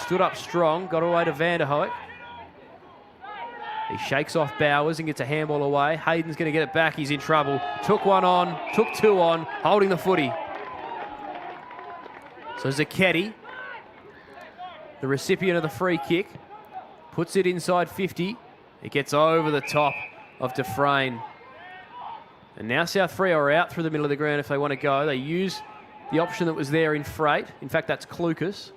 Stood up strong. Got away to Vanderhoek. He shakes off Bowers and gets a handball away. Hayden's going to get it back. He's in trouble. Took one on. Took two on. Holding the footy. So Zacchetti, the recipient of the free kick, puts it inside 50. It gets over the top of Dufresne. And now South Freo are out through the middle of the ground if they want to go. They use the option that was there in Freight. In fact, that's Clucas.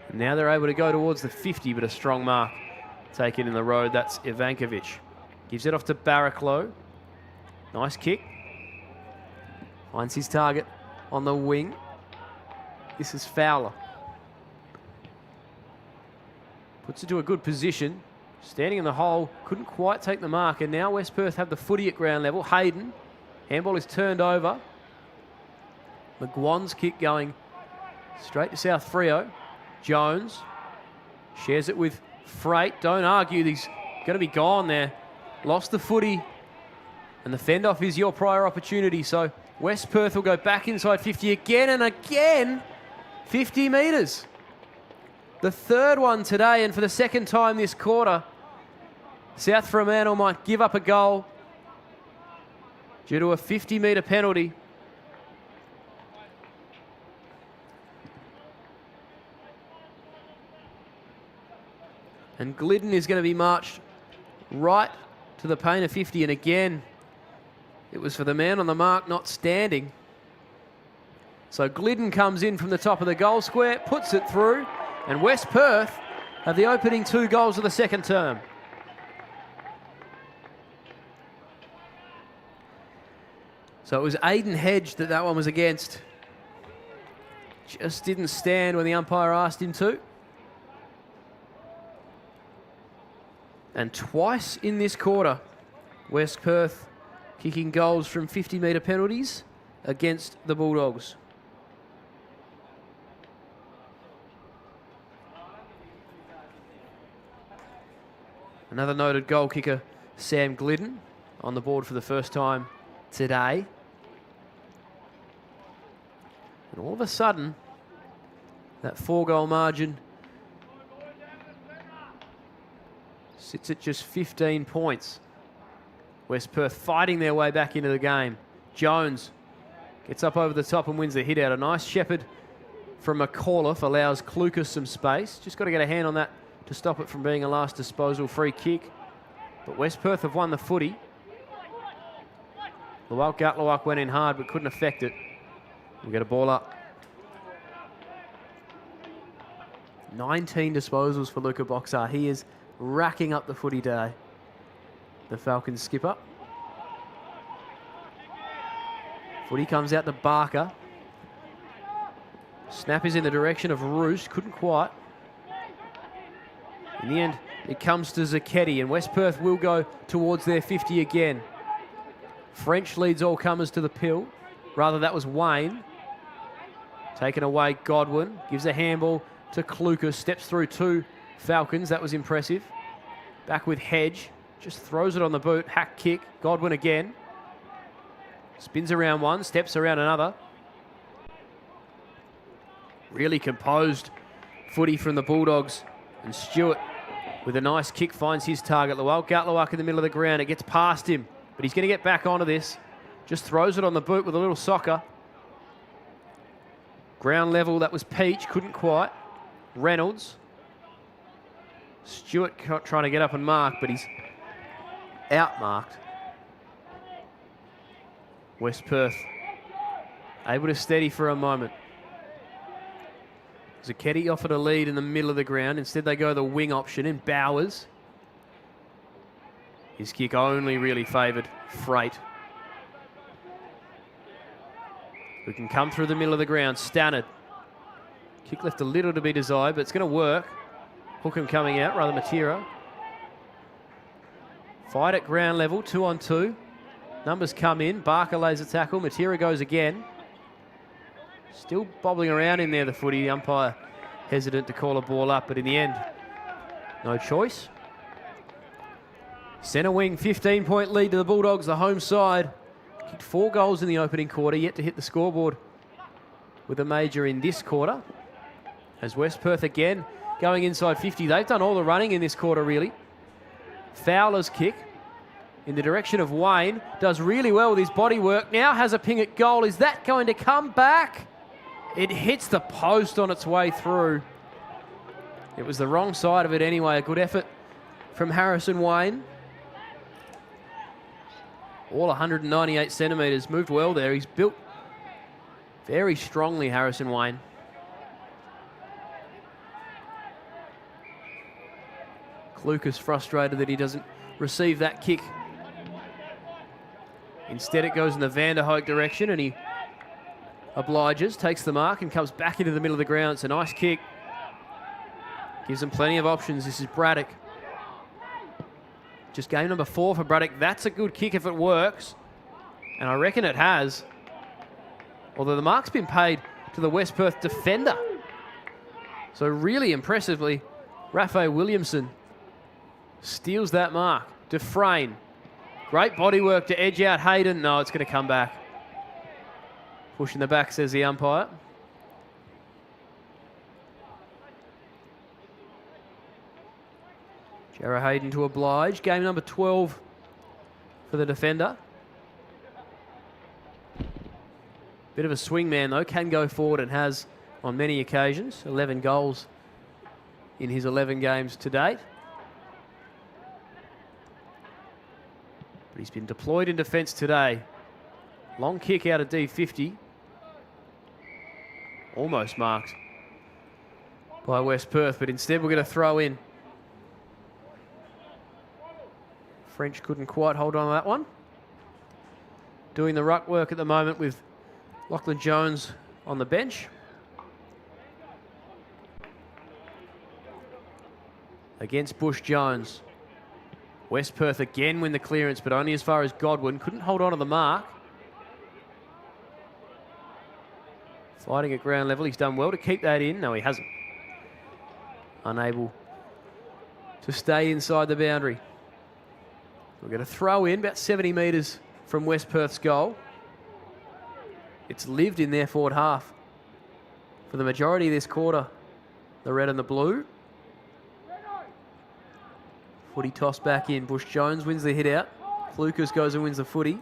And now they're able to go towards the 50, but a strong mark taken in the road. That's Ivankovic. Gives it off to Barraclough. Nice kick. Finds his target on the wing. This is Fowler. Puts it to a good position. Standing in the hole, couldn't quite take the mark, and now West Perth have the footy at ground level. Hayden, handball is turned over. McGuan's kick going straight to South Freo. Jones shares it with Freight. Don't argue, he's going to be gone there. Lost the footy, and the fend-off is your prior opportunity, so West Perth will go back inside 50 again and again. 50 metres. The third one today, and for the second time this quarter, South Fremantle might give up a goal due to a 50-metre penalty. And Glidden is going to be marched right to the paint of 50, and again, it was for the man on the mark not standing. So Glidden comes in from the top of the goal square, puts it through, and West Perth have the opening 2 goals of the second term. So it was Aiden Hedge that one was against. Just didn't stand when the umpire asked him to. And twice in this quarter, West Perth kicking goals from 50-metre penalties against the Bulldogs. Another noted goal kicker, Sam Glidden, on the board for the first time today. And all of a sudden, that 4-goal margin sits at just 15 points. West Perth fighting their way back into the game. Jones gets up over the top and wins the hit out. A nice shepherd from McAuliffe allows Clucas some space. Just got to get a hand on that to stop it from being a last disposal free kick. But West Perth have won the footy. Luwak Gatluwak went in hard but couldn't affect it. We get a ball up. 19 disposals for Luca Boxar. He is racking up the footy day, the Falcons skipper. Footy comes out to Barker. Snap is in the direction of Roos. Couldn't quite. In the end, it comes to Zacchetti, and West Perth will go towards their 50 again. French leads all comers to the pill. Rather, that was Wayne. Taken away, Godwin. Gives a handball to Clucas. Steps through 2 Falcons. That was impressive. Back with Hedge. Just throws it on the boot. Hack kick. Godwin again. Spins around one, steps around another. Really composed footy from the Bulldogs. And Stewart, with a nice kick, finds his target. Gatluak in the middle of the ground. It gets past him, but he's going to get back onto this. Just throws it on the boot with a little soccer. Ground level, that was Peach, couldn't quite. Reynolds. Stewart trying to get up and mark, but he's outmarked. West Perth able to steady for a moment. Zucchetti offered a lead in the middle of the ground. Instead, they go the wing option in Bowers. His kick only really favoured Freight. Who can come through the middle of the ground. Stannard. Kick left a little to be desired, but it's going to work. Hookham coming out, rather Matera. Fight at ground level, 2-on-2. Numbers come in. Barker lays a tackle. Matera goes again. Still bobbling around in there, the footy. The umpire hesitant to call a ball up, but in the end, no choice. Centre wing, 15-point lead to the Bulldogs, the home side. Kicked 4 goals in the opening quarter, yet to hit the scoreboard with a major in this quarter. As West Perth again going inside 50. They've done all the running in this quarter, really. Fowler's kick in the direction of Wayne. Does really well with his body work. Now has a ping at goal. Is that going to come back? It hits the post on its way through. It was the wrong side of it anyway. A good effort from Harrison Wayne. All 198 centimetres. Moved well there. He's built very strongly, Harrison Wayne. Lucas frustrated that he doesn't receive that kick. Instead it goes in the Van der Hoek direction and he obliges, takes the mark and comes back into the middle of the ground. It's a nice kick. Gives them plenty of options. This is Braddock. Just game number 4 for Braddock. That's a good kick if it works. And I reckon it has. Although the mark's been paid to the West Perth defender. So really impressively, Raphael Williamson steals that mark. Dufresne. Great body work to edge out Hayden. No, it's going to come back. Pushing the back, says the umpire. Jarrah Hayden to oblige. Game number 12 for the defender. Bit of a swing man though. Can go forward and has on many occasions. 11 goals in his 11 games to date. But he's been deployed in defence today. Long kick out of D50. Almost marked by West Perth, but instead we're going to throw in. French couldn't quite hold on to that one. Doing the ruck work at the moment with Lachlan Jones on the bench. Against Bush Jones. West Perth again win the clearance, but only as far as Godwin. Couldn't hold on to the mark. Fighting at ground level. He's done well to keep that in. No, he hasn't. Unable to stay inside the boundary. We're going to throw in about 70 metres from West Perth's goal. It's lived in their forward half for the majority of this quarter. The red and the blue. Footy tossed back in. Bush Jones wins the hit out. Lucas goes and wins the footy.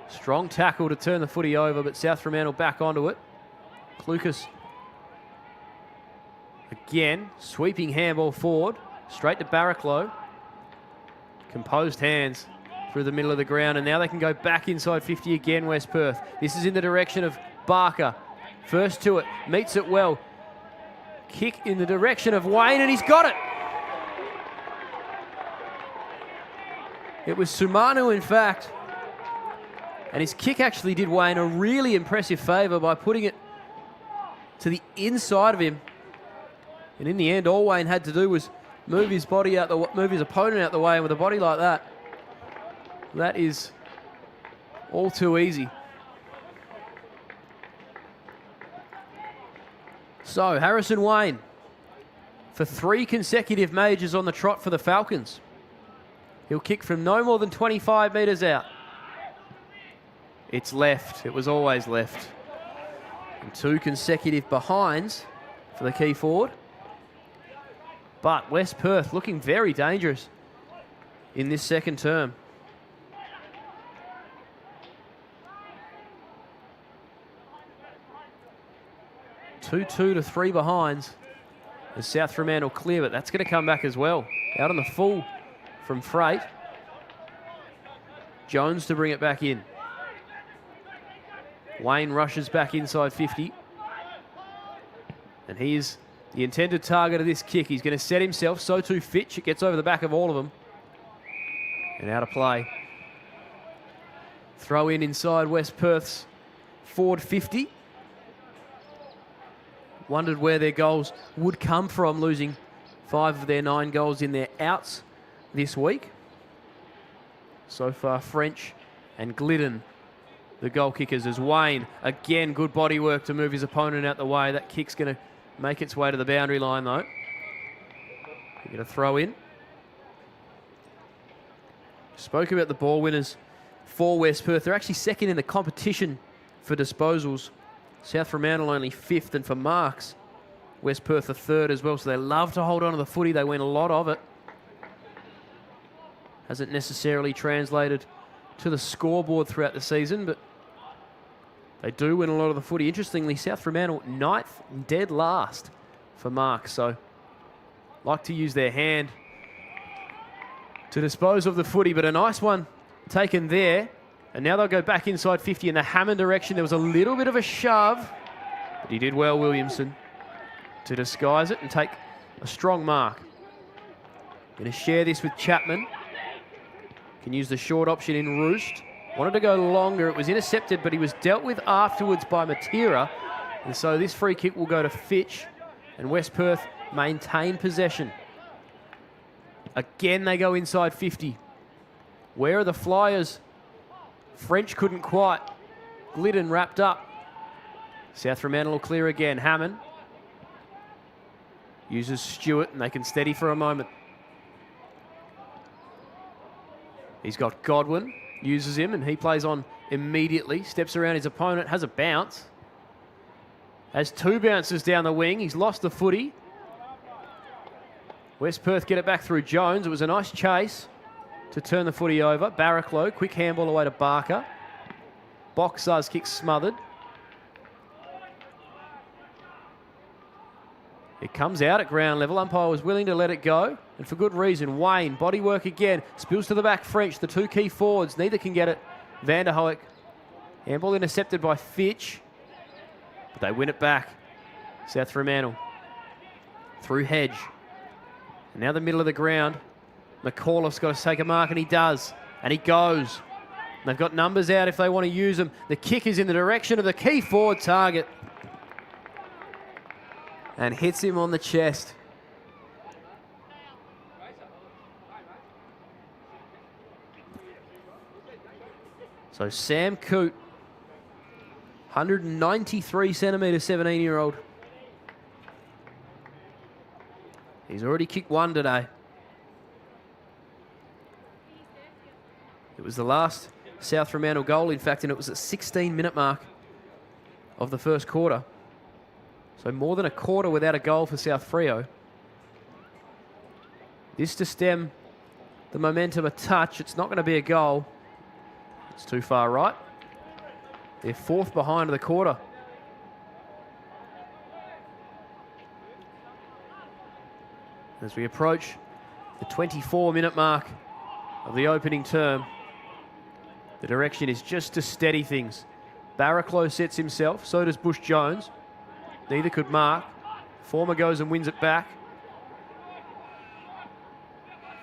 Strong tackle to turn the footy over, but South Fremantle back onto it. Lucas again, sweeping handball forward, straight to Barraclough. Composed hands through the middle of the ground, and now they can go back inside 50 again, West Perth. This is in the direction of Barker. First to it, meets it well. Kick in the direction of Wayne, and he's got it. It was Sumanu, in fact. And his kick actually did Wayne a really impressive favour by putting it to the inside of him. And in the end, all Wayne had to do was move his body out, move his opponent out the way, and with a body like that, that is all too easy. So, Harrison Wayne for 3 consecutive majors on the trot for the Falcons. He'll kick from no more than 25 metres out. It's left. It was always left. And 2 consecutive behinds for the key forward. But West Perth looking very dangerous in this second term. Two to 3 behinds as South Fremantle clear, but that's going to come back as well. Out on the full from Freight. Jones to bring it back in. Wayne rushes back inside 50. And he's the intended target of this kick. He's going to set himself, so too Fitch. It gets over the back of all of them. And out of play. Throw in inside West Perth's forward 50. Wondered where their goals would come from, losing 5 of their 9 goals in their outs this week. So far, French and Glidden, the goal kickers, as Wayne, again, good body work to move his opponent out the way. That kick's going to make its way to the boundary line, though. We're going to throw in. Spoke about the ball winners for West Perth. They're actually second in the competition for disposals. South Fremantle only 5th, and for marks, West Perth are 3rd as well. So they love to hold on to the footy. They win a lot of it. Hasn't necessarily translated to the scoreboard throughout the season, but they do win a lot of the footy. Interestingly, South Fremantle 9th, dead last for marks. So like to use their hand to dispose of the footy, but a nice one taken there. And now they'll go back inside 50 in the Hammond direction. There was a little bit of a shove, but he did well, Williamson, to disguise it and take a strong mark. Going to share this with Chapman. Can use the short option in Roost. Wanted to go longer. It was intercepted, but he was dealt with afterwards by Matera. And so this free kick will go to Fitch. And West Perth maintain possession. Again, they go inside 50. Where are the Flyers? French couldn't quite. Glidden wrapped up. South Fremantle will clear again. Hammond uses Stewart, and they can steady for a moment. He's got Godwin, uses him, and he plays on immediately. Steps around his opponent, has a bounce. Has 2 bounces down the wing. He's lost the footy. West Perth get it back through Jones. It was a nice chase to turn the footy over. Barraclough, quick handball away to Barker. Boxar's kick smothered. It comes out at ground level. Umpire was willing to let it go, and for good reason. Wayne, body work again. Spills to the back, French. The 2 key forwards, neither can get it. Van der Hoek. Handball intercepted by Fitch, but they win it back. South Fremantle. Through Hedge. And now the middle of the ground. McAuliffe's got to take a mark, and he does. And he goes. And they've got numbers out if they want to use them. The kick is in the direction of the key forward target. And hits him on the chest. So Sam Coote, 193 centimetres, 17-year-old. He's already kicked 1 today. It was the last South Fremantle goal, in fact, and it was at 16-minute mark of the first quarter. So more than a quarter without a goal for South Freo. This to stem the momentum a touch. It's not going to be a goal. It's too far right. They're 4th behind of the quarter. As we approach the 24-minute mark of the opening term, the direction is just to steady things. Barraclough sets himself, so does Bush Jones. Neither could mark. Former goes and wins it back.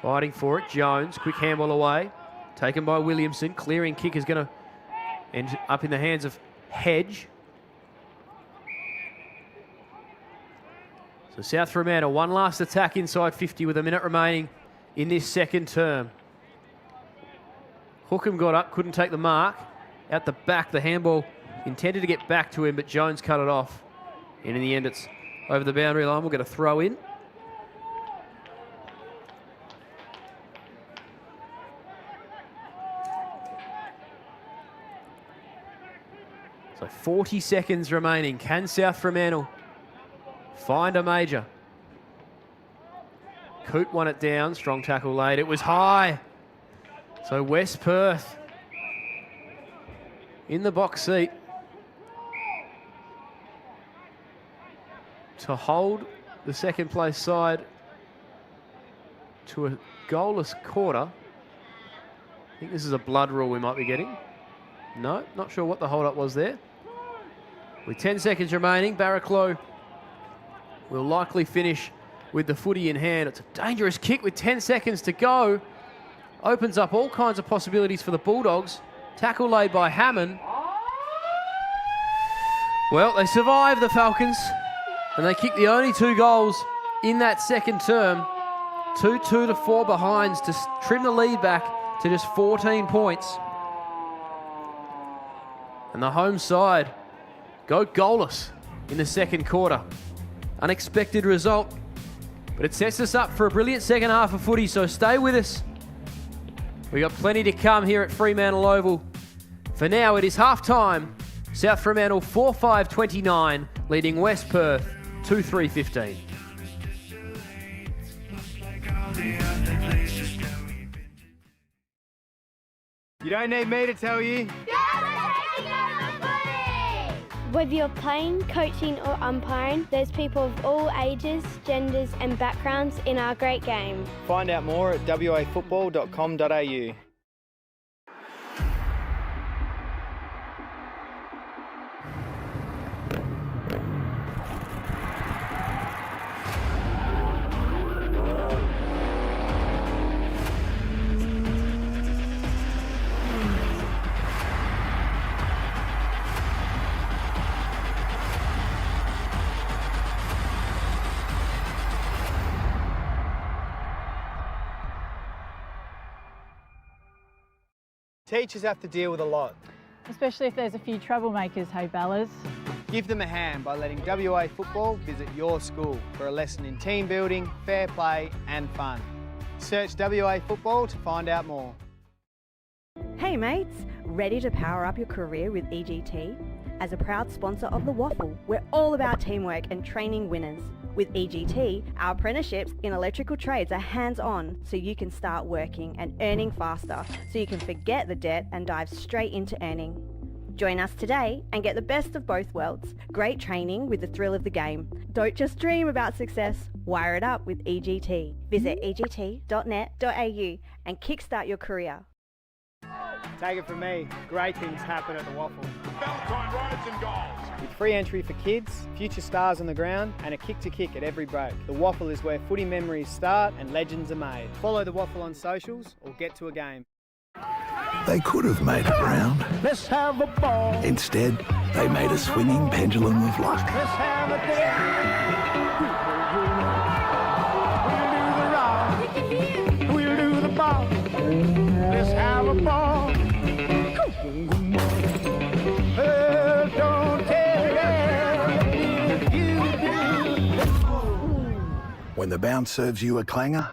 Fighting for it, Jones, quick handball away. Taken by Williamson. Clearing kick is going to end up in the hands of Hedge. So South Fremantle, one last attack inside 50 with a minute remaining in this second term. Hookham got up, couldn't take the mark. Out the back, the handball intended to get back to him, but Jones cut it off. And in the end, it's over the boundary line. We'll get a throw in. 40 seconds remaining. Can South Fremantle find a major? Coote won it down. Strong tackle late. It was high. So West Perth in the box seat to hold the second place side to a goalless quarter. I think this is a blood rule we might be getting. No, not sure what the hold-up was there. With 10 seconds remaining, Barraclough will likely finish with the footy in hand. It's a dangerous kick with 10 seconds to go. Opens up all kinds of possibilities for the Bulldogs. Tackle laid by Hammond. Well, they survive the Falcons, and they kick the only 2 goals in that second term. 2-2 to 4 behinds to trim the lead back to just 14 points. And the home side go goalless in the second quarter. Unexpected result, but it sets us up for a brilliant second half of footy, so stay with us. We got plenty to come here at Fremantle Oval. For now, it is half-time. South Fremantle 4-5-29, leading West Perth 2-3-15. You don't need me to tell you. Whether you're playing, coaching or umpiring, there's people of all ages, genders and backgrounds in our great game. Find out more at wafootball.com.au. Teachers have to deal with a lot. Especially if there's a few troublemakers, hey Bellas. Give them a hand by letting WA Football visit your school for a lesson in team building, fair play and fun. Search WA Football to find out more. Hey mates, ready to power up your career with EGT? As a proud sponsor of the WAFL, we're all about teamwork and training winners. With EGT, our apprenticeships in electrical trades are hands-on, so you can start working and earning faster, so you can forget the debt and dive straight into earning. Join us today and get the best of both worlds. Great training with the thrill of the game. Don't just dream about success, wire it up with EGT. Visit egt.net.au and kickstart your career. Take it from me, great things happen at the WAFL. With free entry for kids, future stars on the ground and a kick to kick at every break. The WAFL is where footy memories start and legends are made. Follow the WAFL on socials or get to a game. They could have made it round. Let's have a ball. Instead, they made a swinging pendulum of luck. Let's have a day. We'll do the rock. We'll do the ball. Let's have a ball. Don't tell me if you do. When the bounce serves you a clanger,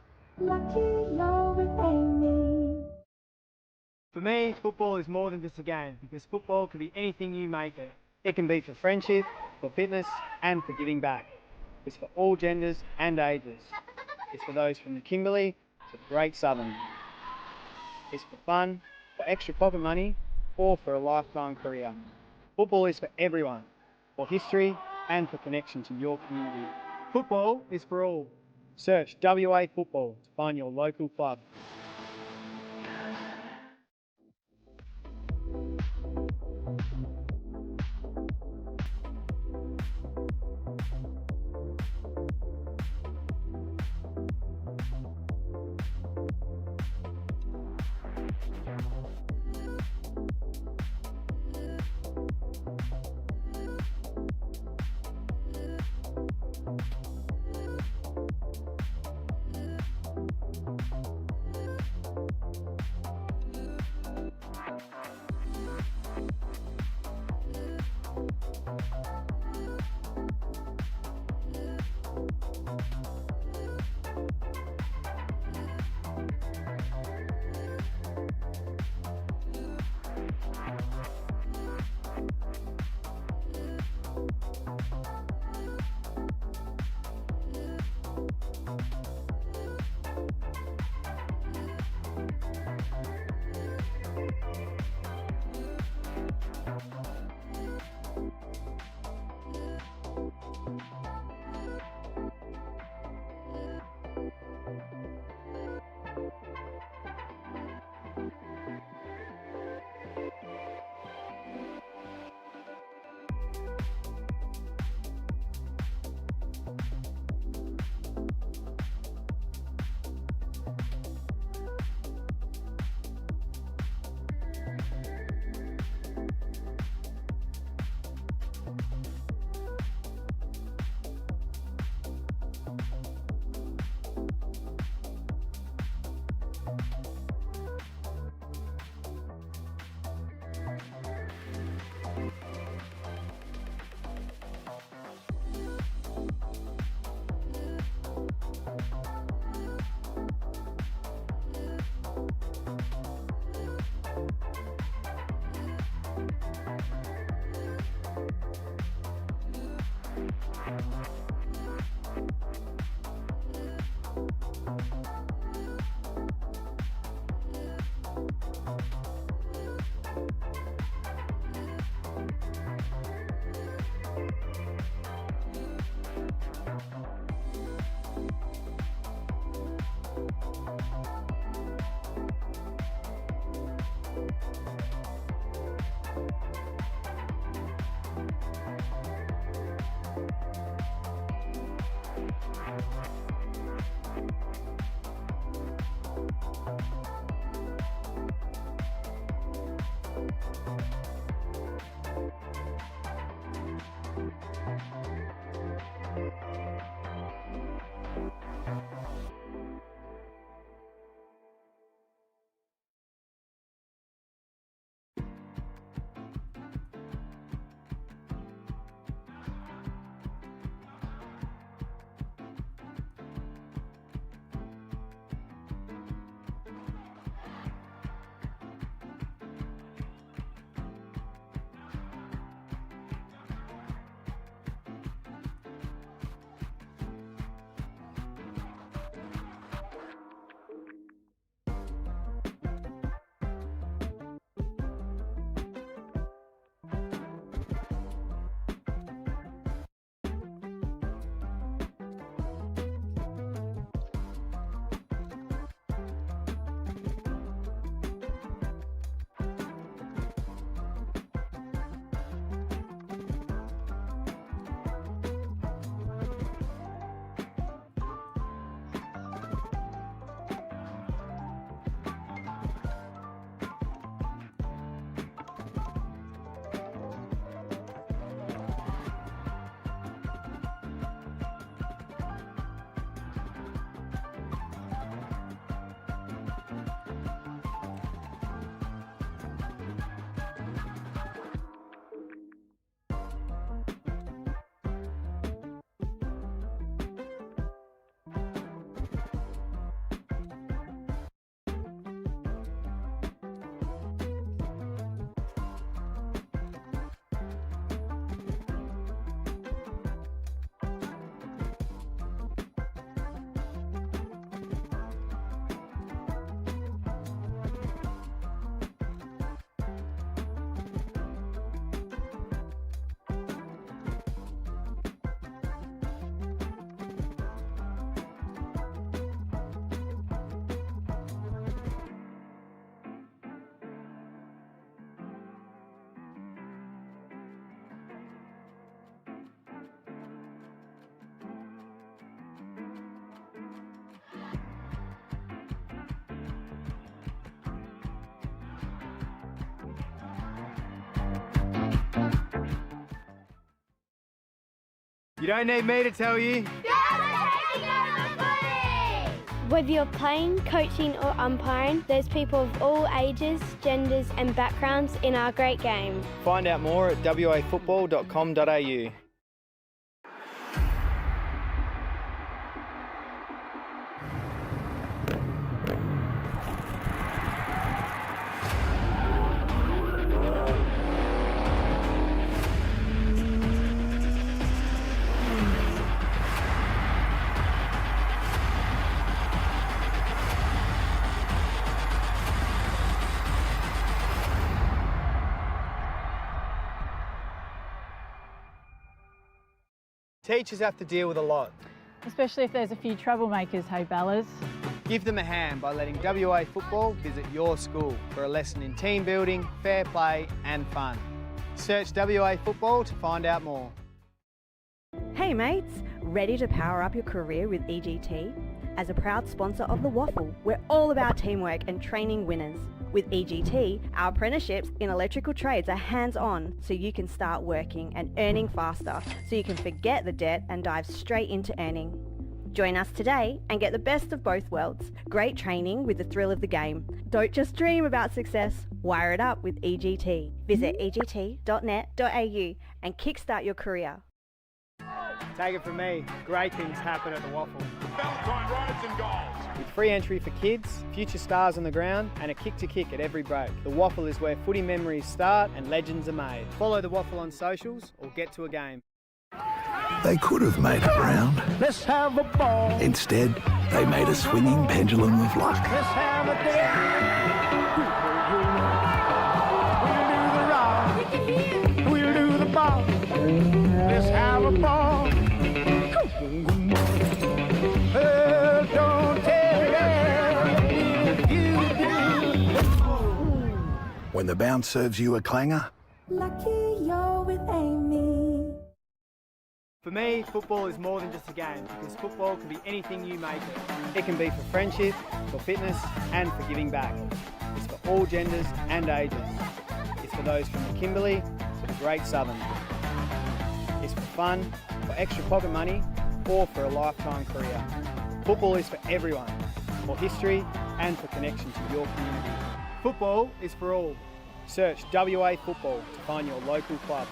For me, football is more than just a game, because football can be anything you make it. It can be for friendship, for fitness and for giving back. It's for all genders and ages. It's for those from the Kimberley to the Great Southern. It's for fun, for extra pocket money or for a lifetime career. Football is for everyone, for history and for connection to your community. Football is for all. Search WA Football to find your local club. You don't need me to tell you. Whether you're playing, coaching or umpiring, there's people of all ages, genders and backgrounds in our great game. Find out more at wafootball.com.au. Teachers have to deal with a lot. Especially if there's a few troublemakers, hey Bellas. Give them a hand by letting WA Football visit your school for a lesson in team building, fair play and fun. Search WA Football to find out more. Hey mates, ready to power up your career with EGT? As a proud sponsor of the WAFL, we're all about teamwork and training winners. With EGT, our apprenticeships in electrical trades are hands-on, so you can start working and earning faster, so you can forget the debt and dive straight into earning. Join us today and get the best of both worlds. Great training with the thrill of the game. Don't just dream about success, wire it up with EGT. Visit egt.net.au and kickstart your career. Take it from me, great things happen at the WAFL. Valentine rides and goals. With free entry for kids, future stars on the ground and a kick to kick at every break. The WAFL is where footy memories start and legends are made. Follow the WAFL on socials or get to a game. They could have made it round. Let's have a ball. Instead, they made a swinging pendulum of luck. Let's have a day. We'll do the rock. We'll do the ball. Let's have a ball. Don't tell if you do. When the bounce serves you a clanger, Lucky you're with Amy. For me, football is more than just a game because football can be anything you make it. It can be for friendship, for fitness and for giving back. It's for all genders and ages. It's for those from the Kimberley to the Great Southern. It's for fun, for extra pocket money or for a lifetime career. Football is for everyone, for history and for connection to your community. Football is for all. Search WA Football to find your local club.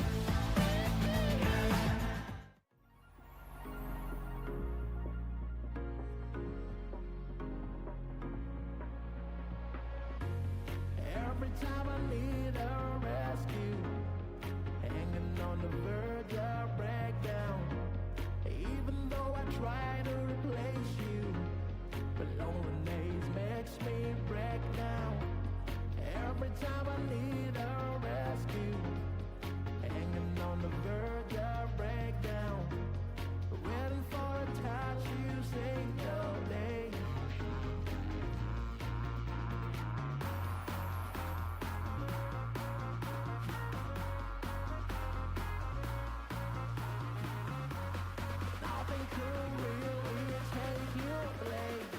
Every time I need a rescue, hanging on the verge of breakdown. Even though I try to replace you, but loneliness makes me break down. Every time I need a rescue, hanging on the verge of breakdown. Waiting for a touch, you say no day. Nothing could really take your place.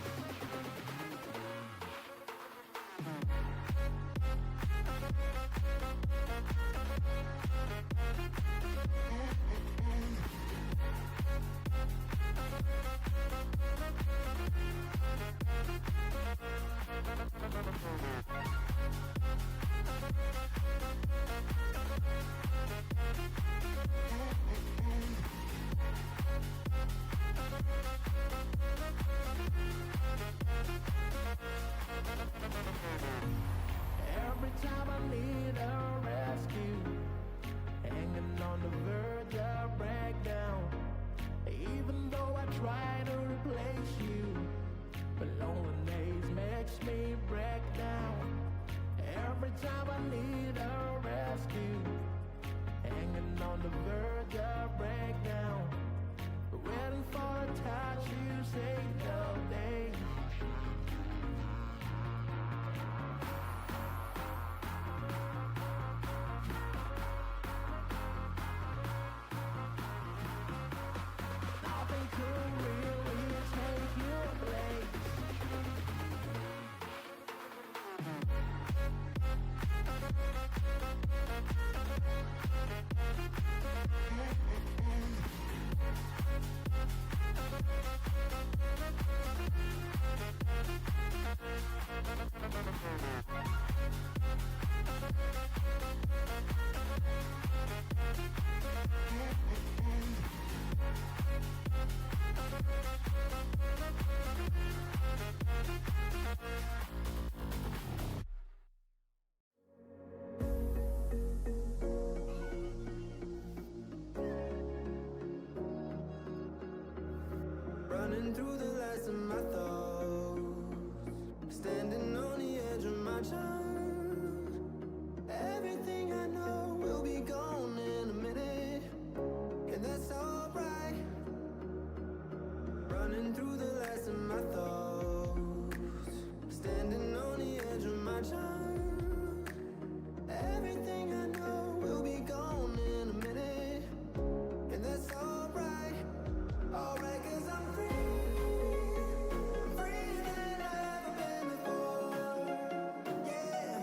Every time I need a rescue, hanging on the verge of breakdown. Even though I try to replace you, but loneliness makes me break down. Every time I need a rescue, hanging on the verge of breakdown. Waiting for a touch, you say no day. Nothing could really take your place. Running through the last of my thoughts, standing on the edge of my time. Everything I know will be gone in a minute, and that's alright. Running through the last of my thoughts, standing on the edge of my time. Everything I know will be gone in a minute, and that's alright. Alright, 'cause I'm free than I've ever been before. Yeah.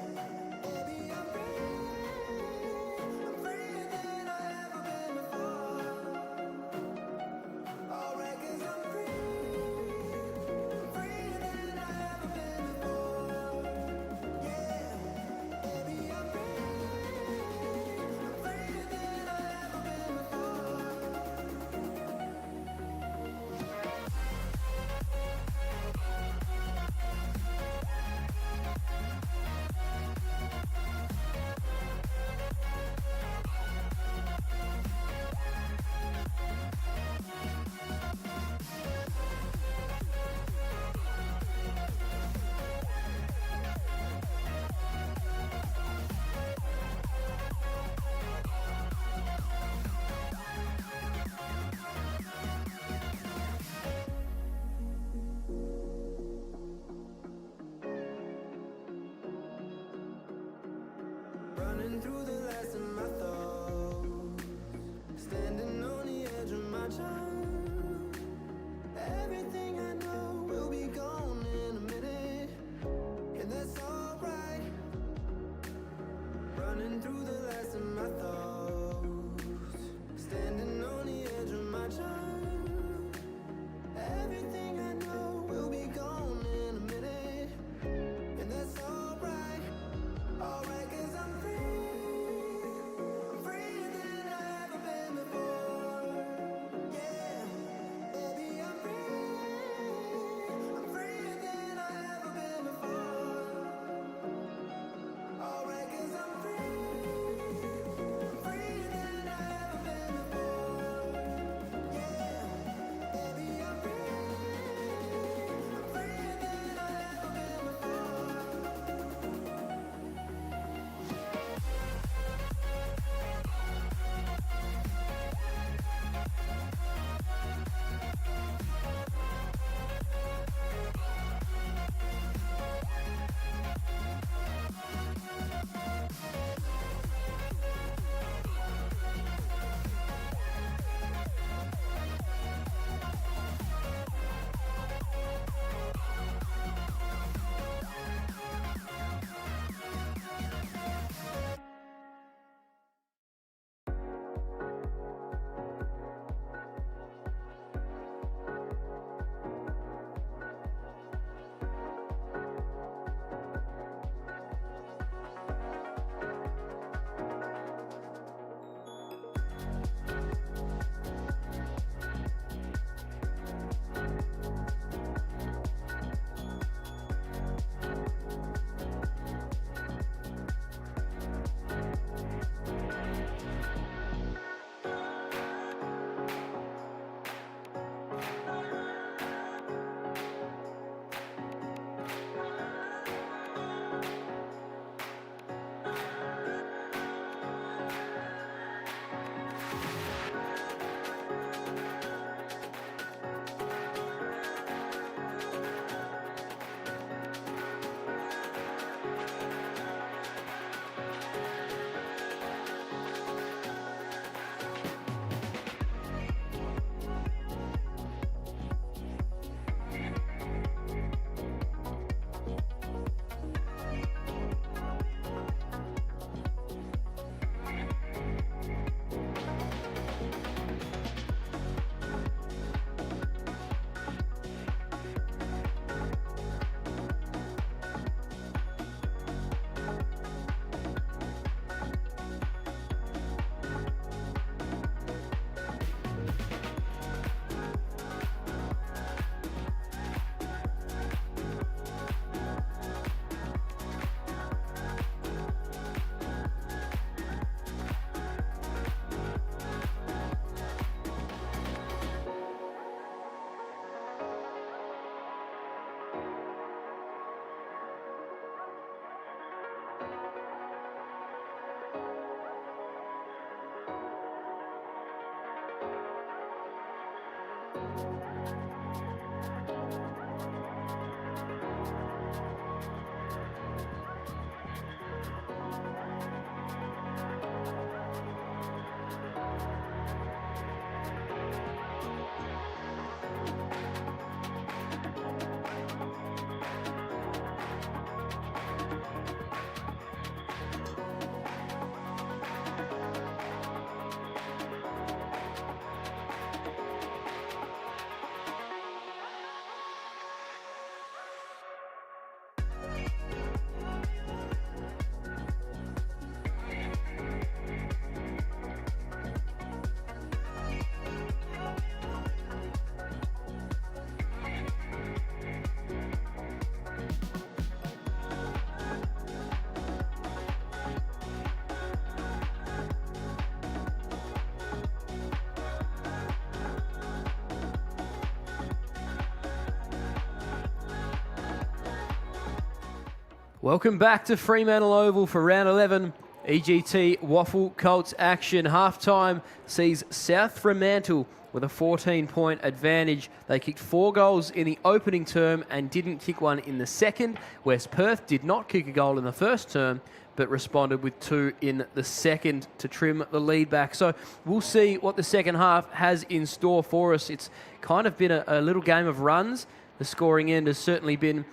Welcome back to Fremantle Oval for round 11. EGT WAFL Colts action. Half-time sees South Fremantle with a 14-point advantage. They kicked 4 goals in the opening term and didn't kick one in the second. West Perth did not kick a goal in the first term, but responded with 2 in the second to trim the lead back. So we'll see what the second half has in store for us. It's kind of been a little game of runs. The scoring end has certainly been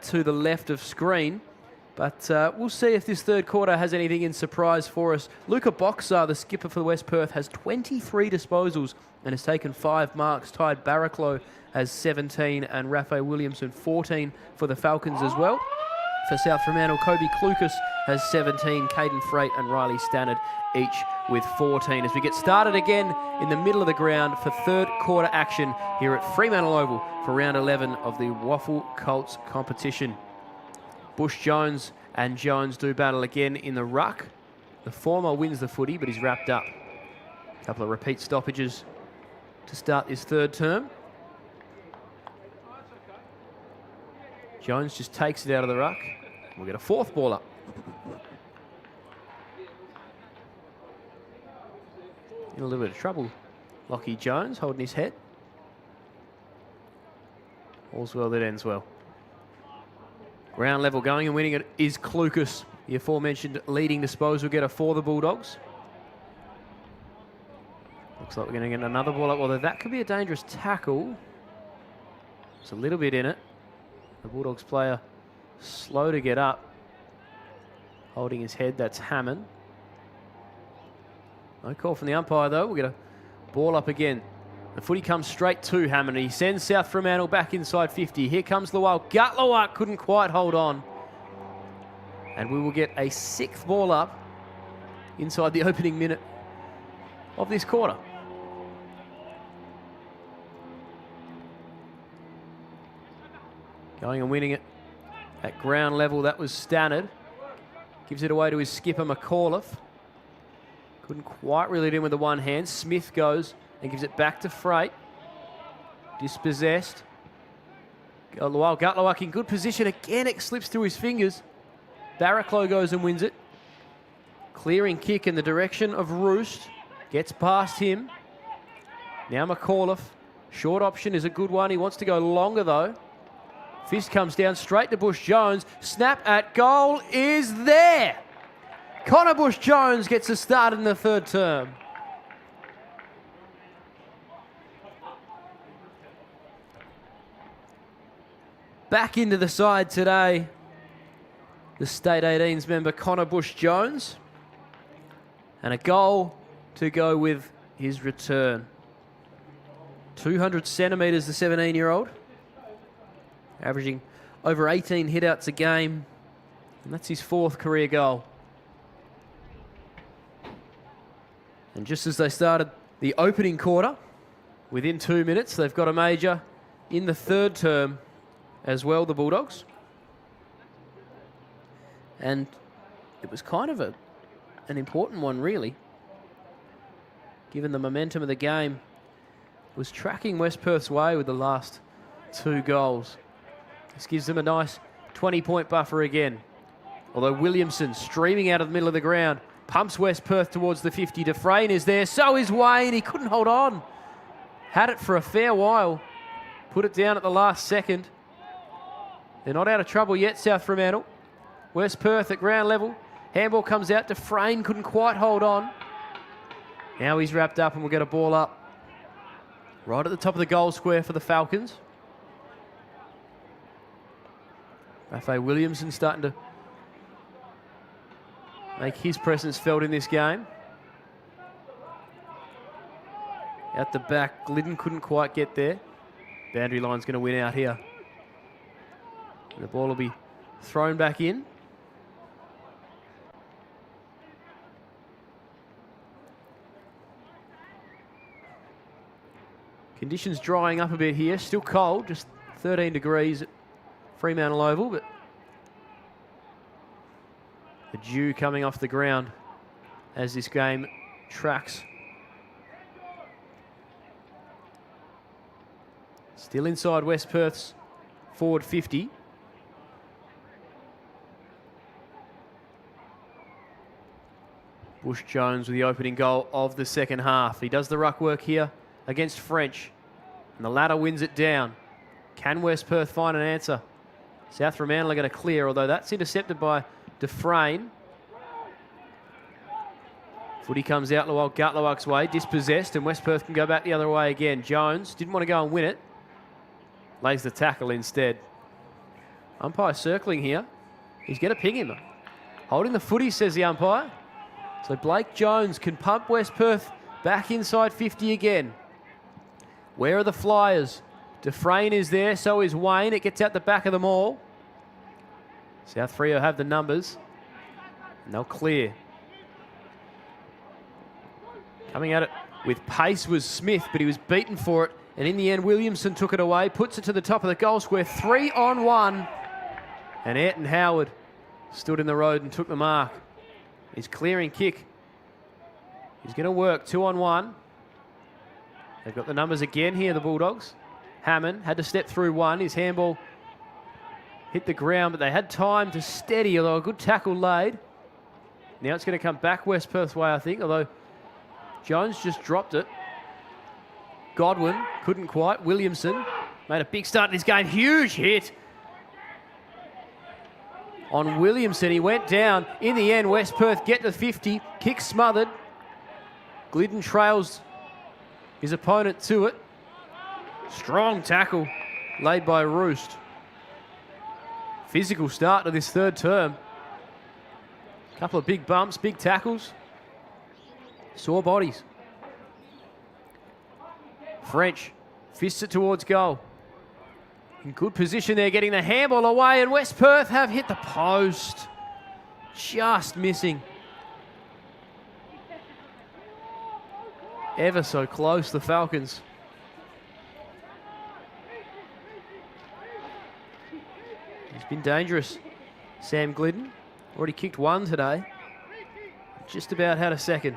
to the left of screen. But we'll see if this third quarter has anything in surprise for us. Luca Boxar, the skipper for West Perth, has 23 disposals and has taken 5 marks. Tied Barraclough has 17 and Raphael Williamson 14 for the Falcons as well. For South Fremantle, Kobe Klukas has 17, Caden Freight and Riley Stannard each with 14. As we get started again in the middle of the ground for third quarter action here at Fremantle Oval for round 11 of the WAFL Colts competition. Bush Jones and Jones do battle again in the ruck. The former wins the footy, but he's wrapped up. A couple of repeat stoppages to start this third term. Jones just takes it out of the ruck. We'll get a 4th ball up. In a little bit of trouble, Lockie Jones holding his head. All's well that ends well. Ground level going and winning it is Klukas. The aforementioned leading disposal getter for the Bulldogs. Looks like we're going to get another ball up, although that could be a dangerous tackle. There's a little bit in it. The Bulldogs player slow to get up. Holding his head, that's Hammond. No call from the umpire though. We'll get a ball up again. The footy comes straight to Hammond. He sends South Fremantle back inside 50. Here comes Lawal. Gutlawak couldn't quite hold on. And we will get a 6th ball up inside the opening minute of this quarter. Going and winning it at ground level. That was Stannard. Gives it away to his skipper, McAuliffe. Couldn't quite reel it in with the one hand. Smith goes and gives it back to Freight. Dispossessed. Gutlawak in good position. Again, it slips through his fingers. Barraclough goes and wins it. Clearing kick in the direction of Roost. Gets past him. Now McAuliffe. Short option is a good one. He wants to go longer though. Fist comes down straight to Bush Jones. Snap at goal is there. Connor Bush Jones gets a start in the third term. Back into the side today, the State 18s member Connor Bush Jones. And a goal to go with his return. 200 centimetres, the 17-year-old. Averaging over 18 hitouts a game. And that's his 4th career goal. And just as they started the opening quarter, within 2 minutes, they've got a major in the third term as well, the Bulldogs. And it was kind of an important one, really, given the momentum of the game was tracking West Perth's way with the last 2 goals. This gives them a nice 20-point buffer again. Although Williamson, streaming out of the middle of the ground, pumps West Perth towards the 50. Dufresne is there, so is Wayne. He couldn't hold on. Had it for a fair while. Put it down at the last second. They're not out of trouble yet, South Fremantle. West Perth at ground level. Handball comes out. Dufresne couldn't quite hold on. Now he's wrapped up and we'll get a ball up right at the top of the goal square for the Falcons. Raphael Williamson starting to make his presence felt in this game. At the back, Glidden couldn't quite get there. Boundary line's going to win out here. And the ball will be thrown back in. Conditions drying up a bit here. Still cold, just 13 degrees at Fremantle Oval, but the dew coming off the ground as this game tracks. Still inside West Perth's forward 50. Bush Jones with the opening goal of the second half. He does the ruck work here against French. And the ladder wins it down. Can West Perth find an answer? South Fremantle are going to clear, although that's intercepted by Dufresne. Footy comes out Lowell Gutlewak's way, dispossessed, and West Perth can go back the other way again. Jones didn't want to go and win it. Lays the tackle instead. Umpire circling here. He's going to ping him. Holding the footy, says the umpire. So Blake Jones can pump West Perth back inside 50 again. Where are the Flyers? Dufresne is there, so is Wayne. It gets out the back of them all. South Freo have the numbers. And they'll clear. Coming at it with pace was Smith, but he was beaten for it. And in the end, Williamson took it away, puts it to the top of the goal square. 3-on-1. And Ayrton Howard stood in the road and took the mark. His clearing kick. He's going to work 2-on-1. They've got the numbers again here, the Bulldogs. Hammond had to step through one. His handball hit the ground, but they had time to steady, although a good tackle laid. Now it's going to come back West Perth's way, I think, although Jones just dropped it. Godwin couldn't quite. Williamson made a big start in this game. Huge hit on Williamson. He went down. In the end, West Perth get to 50. Kick smothered. Glidden trails his opponent to it. Strong tackle laid by Roost. Physical start to this third term. Couple of big bumps, big tackles. Sore bodies. French fists it towards goal. In good position there, getting the handball away, and West Perth have hit the post. Just missing. Ever so close, the Falcons. He's been dangerous. Sam Glidden already kicked one today. Just about had a second.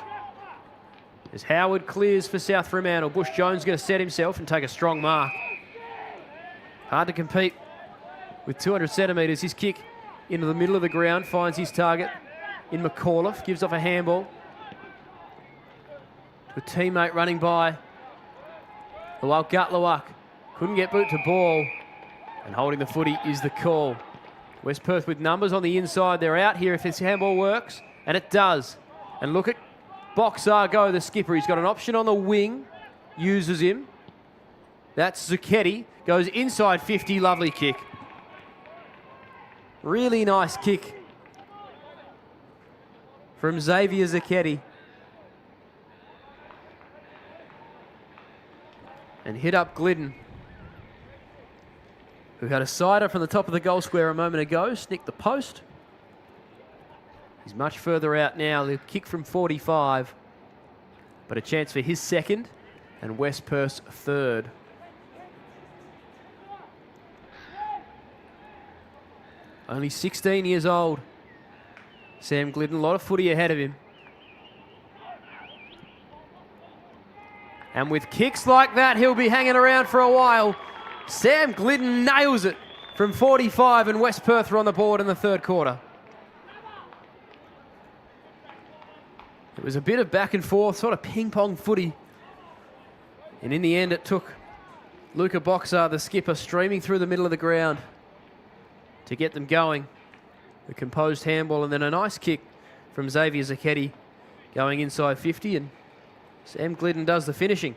As Howard clears for South Fremantle, Bush Jones going to set himself and take a strong mark. Hard to compete with 200 centimetres. His kick into the middle of the ground finds his target in McAuliffe. Gives off a handball to a teammate running by. Lowell Gutlewak couldn't get boot to ball. And holding the footy is the call. West Perth with numbers on the inside. They're out here if this handball works. And it does. And look at Boxar go, the skipper. He's got an option on the wing. Uses him. That's Zucchetti. Goes inside 50. Lovely kick. Really nice kick from Xavier Zucchetti. And hit up Glidden, who had a sider from the top of the goal square a moment ago. Snicked the post. He's much further out now. The kick from 45. But a chance for his second and West Perth's third. Only 16 years old. Sam Glidden, a lot of footy ahead of him. And with kicks like that, he'll be hanging around for a while. Sam Glidden nails it from 45, and West Perth are on the board in the third quarter. It was a bit of back and forth, sort of ping-pong footy. And in the end, it took Luca Boxar, the skipper, streaming through the middle of the ground to get them going. The composed handball, and then a nice kick from Xavier Zucchetti going inside 50, and Sam Glidden does the finishing.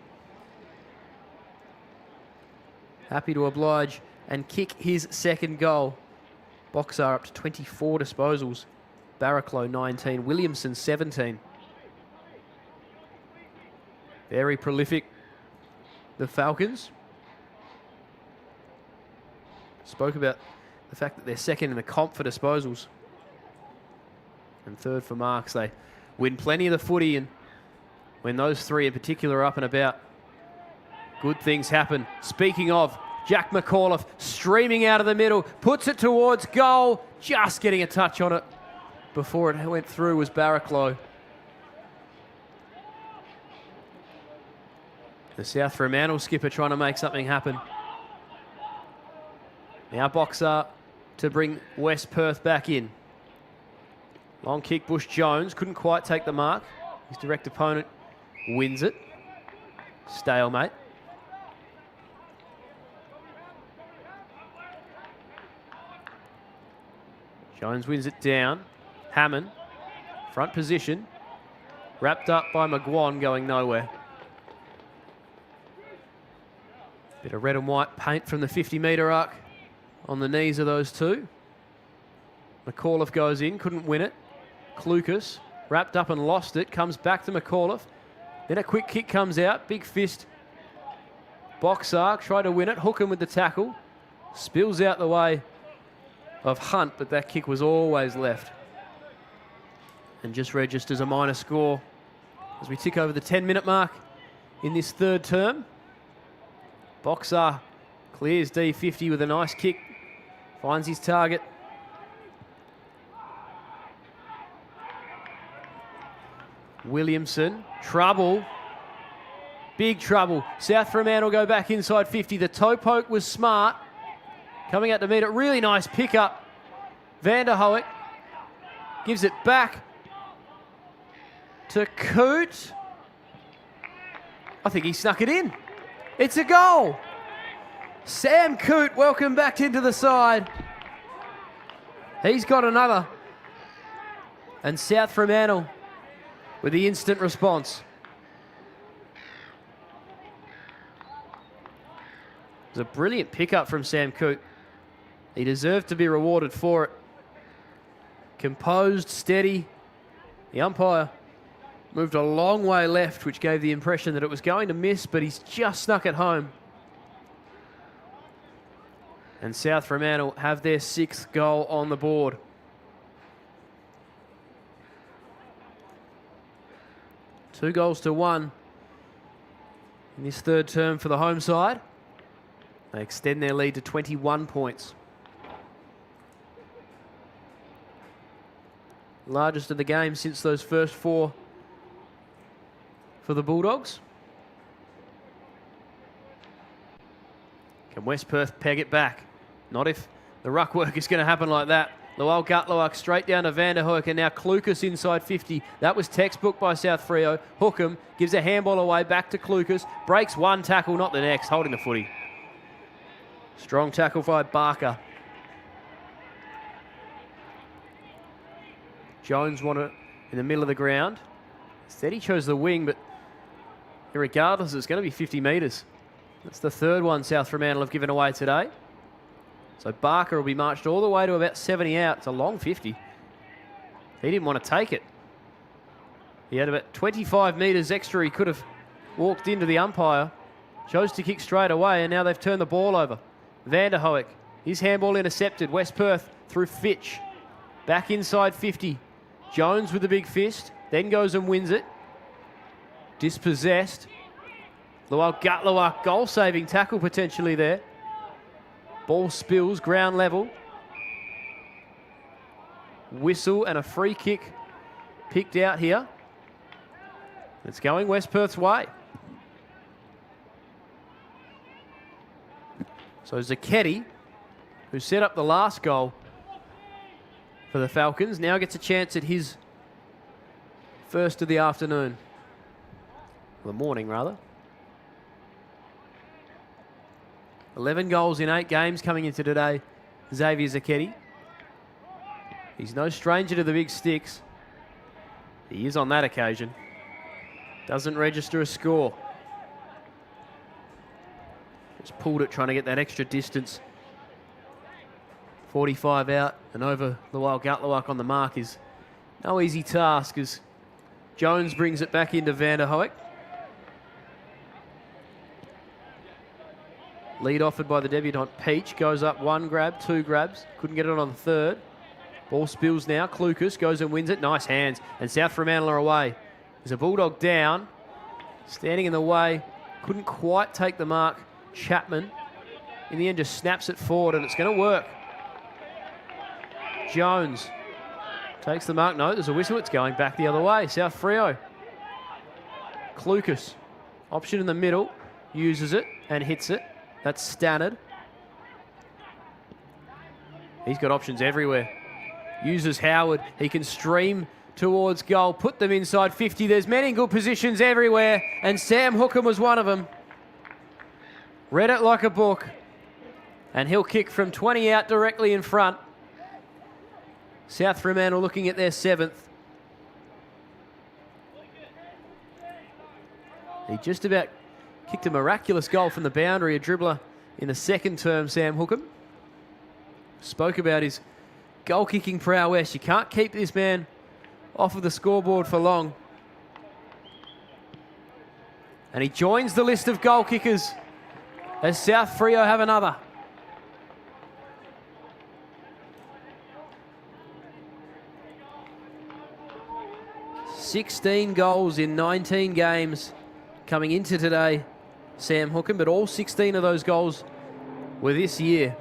Happy to oblige and kick his second goal. Boxar up to 24 disposals. Barraclough 19. Williamson 17. Very prolific, the Falcons. Spoke about the fact that they're second in the comp for disposals and third for marks. They win plenty of the footy, and when those three in particular are up and about, good things happen. Speaking of, Jack McAuliffe streaming out of the middle, puts it towards goal, just getting a touch on it before it went through was Barraclough. The South Fremantle skipper trying to make something happen. Now Boxar to bring West Perth back in. Long kick, Bush Jones couldn't quite take the mark. His direct opponent wins it. Stalemate. Jones wins it down. Hammond, front position. Wrapped up by McGuan, going nowhere. Bit of red and white paint from the 50-metre arc on the knees of those two. McAuliffe goes in, couldn't win it. Clucas wrapped up and lost it, comes back to McAuliffe. Then a quick kick comes out, big fist. Boxar tried to win it, Hookham with the tackle. Spills out the way of Hunt, but that kick was always left. And just registers a minor score as we tick over the 10-minute mark in this third term. Boxar clears D50 with a nice kick, finds his target. Williamson, trouble, big trouble. South Fremantle go back inside 50. The toe poke was smart. Coming out to meet it, really nice pickup. Van der Hoek gives it back to Coote. I think he snuck it in. It's a goal. Sam Coote, welcome back into the side. He's got another. And South Fremantle with the instant response. It was a brilliant pickup from Sam Coote. He deserved to be rewarded for it. Composed, steady. The umpire moved a long way left, which gave the impression that it was going to miss, but he's just snuck it home. And South Fremantle have their 6th goal on the board. Two goals to one in this third term for the home side. They extend their lead to 21 points. Largest of the game since those first 4 for the Bulldogs. Can West Perth peg it back? Not if the ruck work is going to happen like that. Lual Gutluak straight down to Van der Hoek, and now Clucas inside 50. That was textbook by South Freo. Hookham gives a handball away back to Clucas. Breaks one tackle, not the next, holding the footy. Strong tackle by Barker. Jones won it in the middle of the ground. Instead he chose the wing, but regardless, it's going to be 50 metres. That's the third one South Fremantle have given away today. So Barker will be marched all the way to about 70 out. It's a long 50. He didn't want to take it. He had about 25 metres extra. He could have walked into the umpire. Chose to kick straight away, and now they've turned the ball over. Van der Hoek, his handball intercepted. West Perth through Fitch. Back inside 50. Jones with the big fist. Then goes and wins it. Dispossessed. Lual Gutluak, goal-saving tackle potentially there. Ball spills, ground level. Whistle and a free kick picked out here. It's going West Perth's way. So Zacchetti, who set up the last goal for the Falcons, now gets a chance at his first of the afternoon. The morning, rather. 11 goals in 8 games coming into today, Xavier Zacchetti. He's no stranger to the big sticks. He is on that occasion. Doesn't register a score. Just pulled it trying to get that extra distance. 45 out and over Lual Gutluak on the mark is no easy task as Jones brings it back into Van der Hoek. Lead offered by the debutant Peach. Goes up 1 grab, 2 grabs. Couldn't get it on the third. Ball spills now. Clucas goes and wins it. Nice hands. And South Fremantle are away. There's a Bulldog down. Standing in the way. Couldn't quite take the mark. Chapman. In the end just snaps it forward and it's going to work. Jones takes the mark. No, there's a whistle. It's going back the other way. South Freo. Clucas. Option in the middle. Uses it and hits it. That's Stannard. He's got options everywhere. Uses Howard. He can stream towards goal, put them inside 50. There's men in good positions everywhere, and Sam Hookham was one of them. Read it like a book. And he'll kick from 20 out directly in front. South Fremantle looking at their 7th. He just about kicked a miraculous goal from the boundary, a dribbler in the second term, Sam Hookham. Spoke about his goal-kicking prowess. You can't keep this man off of the scoreboard for long. And he joins the list of goal kickers as South Freo have another. "16 goals in 19 games coming into today, Sam Hookham, but all 16 of those goals were this year.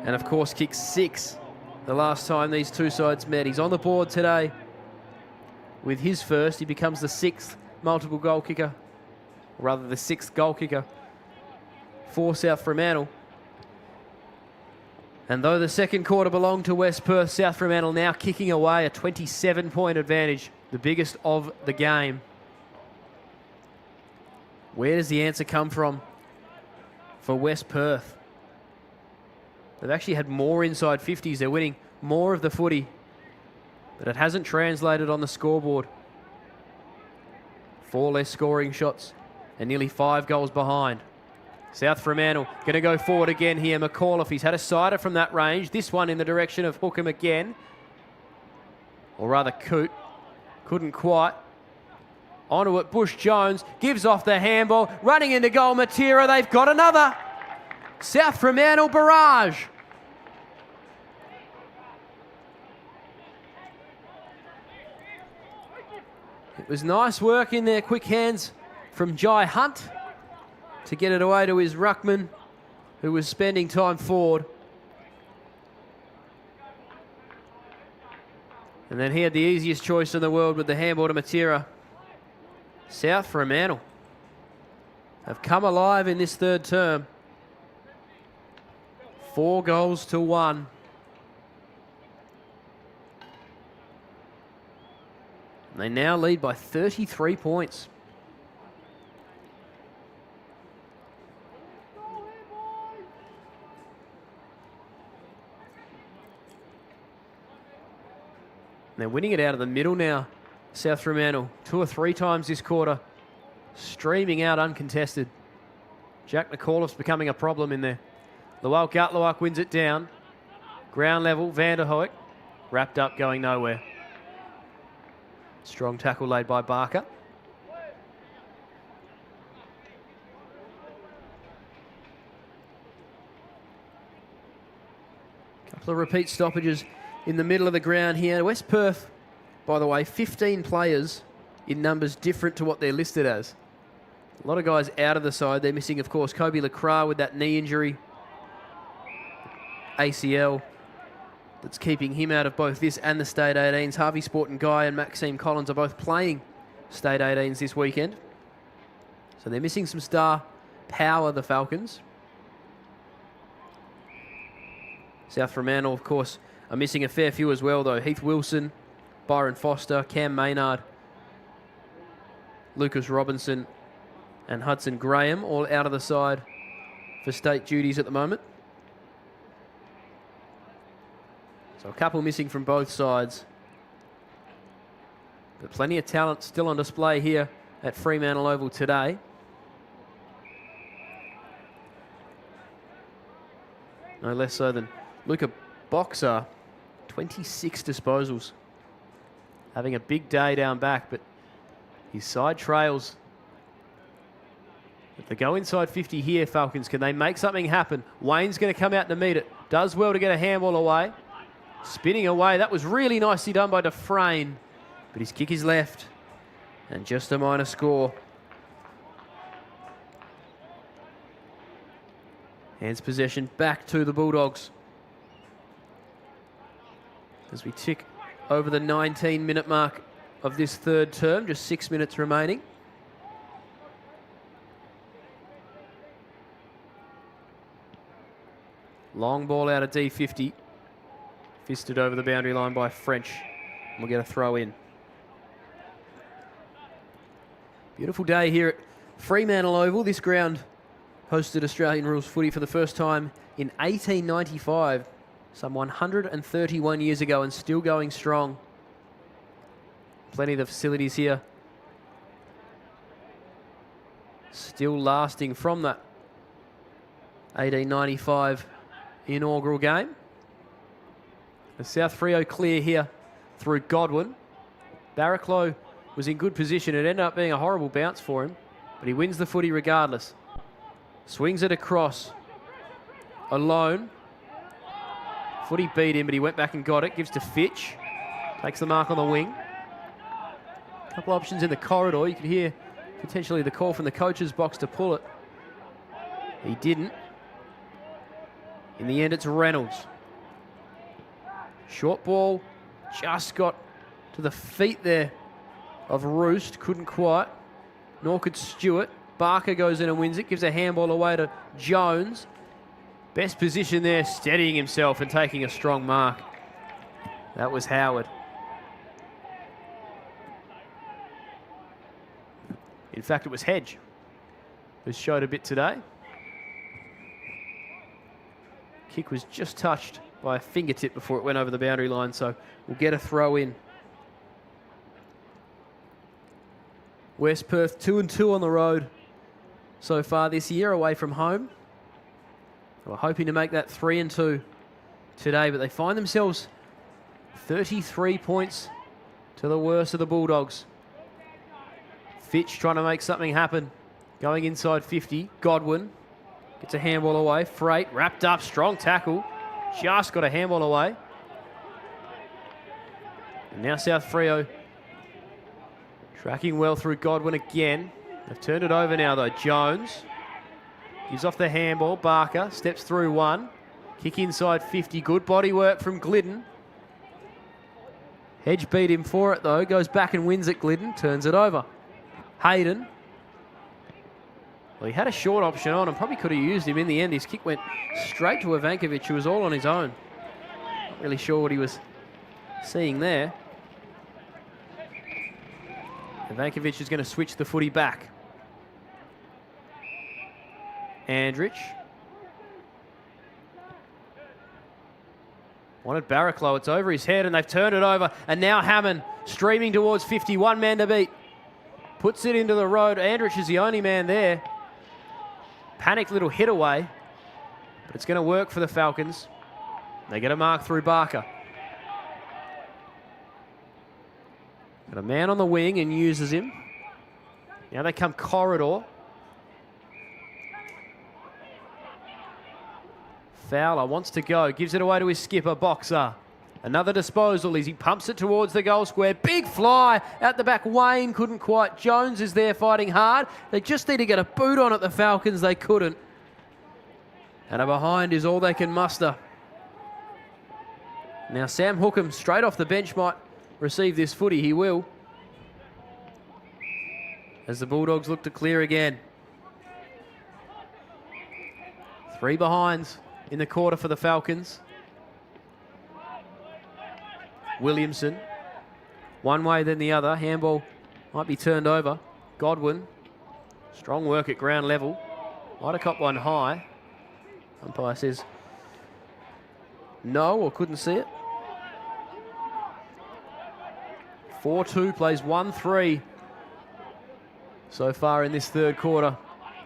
And of course kicked 6 the last time these two sides met. He's on the board today with his first. He becomes the 6th multiple goal kicker, or rather the 6th goal kicker for South Fremantle. And though the second quarter belonged to West Perth, South Fremantle now kicking away a 27-point advantage, the biggest of the game. Where does the answer come from for West Perth? They've actually had more inside 50s. They're winning more of the footy, but it hasn't translated on the scoreboard. 4 less scoring shots and nearly 5 goals behind. South Fremantle going to go forward again here. McAuliffe, he's had a sider from that range. This one in the direction of Hookham again. Or rather Coote. Couldn't quite. Onto it, Bush Jones gives off the handball. Running into goal, Matera. They've got another. South Fremantle barrage. It was nice work in there. Quick hands from Jai Hunt to get it away to his ruckman, who was spending time forward. And then he had the easiest choice in the world with the handball to Matera. South Fremantle have come alive in this third term. 4 goals to 1. And they now lead by 33 points. They're winning it out of the middle now, South Fremantle. 2 or 3 times this quarter. Streaming out uncontested. Jack McAuliffe's becoming a problem in there. Lowell Gatluak wins it down. Ground level, Van der Hoek. Wrapped up, going nowhere. Strong tackle laid by Barker. Couple of repeat stoppages in the middle of the ground here. West Perth, by the way, 15 players in numbers different to what they're listed as. A lot of guys out of the side. They're missing, of course, Kobe Lacroix with that knee injury. ACL that's keeping him out of both this and the State 18s. Harvey Sporton Guy and Maxime Collins are both playing State 18s this weekend. So they're missing some star power, the Falcons. South Fremantle, of course, are missing a fair few as well, though. Heath Wilson, Byron Foster, Cam Maynard, Lucas Robinson, and Hudson Graham, all out of the side for state duties at the moment. So a couple missing from both sides. But plenty of talent still on display here at Fremantle Oval today. No less so than Luca Boxer, 26 disposals. Having a big day down back, but his side trails. If they go inside 50 here, Falcons, can they make something happen? Wayne's going to come out to meet it. Does well to get a handball away. Spinning away. That was really nicely done by Dufresne. But his kick is left. And just a minor score. Hands possession back to the Bulldogs. As we tick over the 19-minute mark of this third term, just 6 minutes remaining. Long ball out of D50. Fisted over the boundary line by French. We'll get a throw in. Beautiful day here at Fremantle Oval. This ground hosted Australian rules footy for the first time in 1895, some 131 years ago, and still going strong. Plenty of the facilities here still lasting from that 1895 inaugural game. The South Freo clear here through Godwin. Barraclough was in good position. It ended up being a horrible bounce for him, but he wins the footy regardless. Swings it across. Alone. Footy beat him, but he went back and got it. Gives to Fitch. Takes the mark on the wing. A couple options in the corridor. You could hear potentially the call from the coach's box to pull it. He didn't. In the end, it's Reynolds. Short ball. Just got to the feet there of Roost. Couldn't quite. Nor could Stewart. Barker goes in and wins it. Gives a handball away to Jones. Best position there, steadying himself and taking a strong mark. That was Howard. In fact, it was Hedge who showed a bit today. Kick was just touched by a fingertip before it went over the boundary line, so we'll get a throw in. West Perth 2-2 on the road so far this year, away from home. They were hoping to make that 3-2 today, but they find themselves 33 points to the worst of the Bulldogs. Fitch trying to make something happen. Going inside 50. Godwin gets a handball away. Freight wrapped up. Strong tackle. Just got a handball away. And now South Freo tracking well through Godwin again. They've turned it over now though. Jones gives off the handball. Barker steps through one. Kick inside 50. Good body work from Glidden. Hedge beat him for it though. Goes back and wins it. Glidden turns it over. Hayden. Well, he had a short option on and probably could have used him in the end. His kick went straight to Ivankovic, who was all on his own. Not really sure what he was seeing there. Ivankovic is going to switch the footy back. Andrich. Wanted Barraclough. It's over his head and they've turned it over. And now Hammond streaming towards 50. One man to beat. Puts it into the road. Andrich is the only man there. Panicked little hit away. But it's going to work for the Falcons. They get a mark through Barker. Got a man on the wing and uses him. Now they come corridor. Fowler wants to go. Gives it away to his skipper, Boxer. Another disposal as he pumps it towards the goal square. Big fly out the back. Wayne couldn't quite. Jones is there fighting hard. They just need to get a boot on at the Falcons. They couldn't. And a behind is all they can muster. Now Sam Hookham straight off the bench might receive this footy. He will. As the Bulldogs look to clear again. 3 behinds in the quarter for the Falcons. Williamson. One way then the other. Handball might be turned over. Godwin. Strong work at ground level. Might have caught one high. Umpire says no or couldn't see it. 4-2 plays 1-3 so far in this third quarter.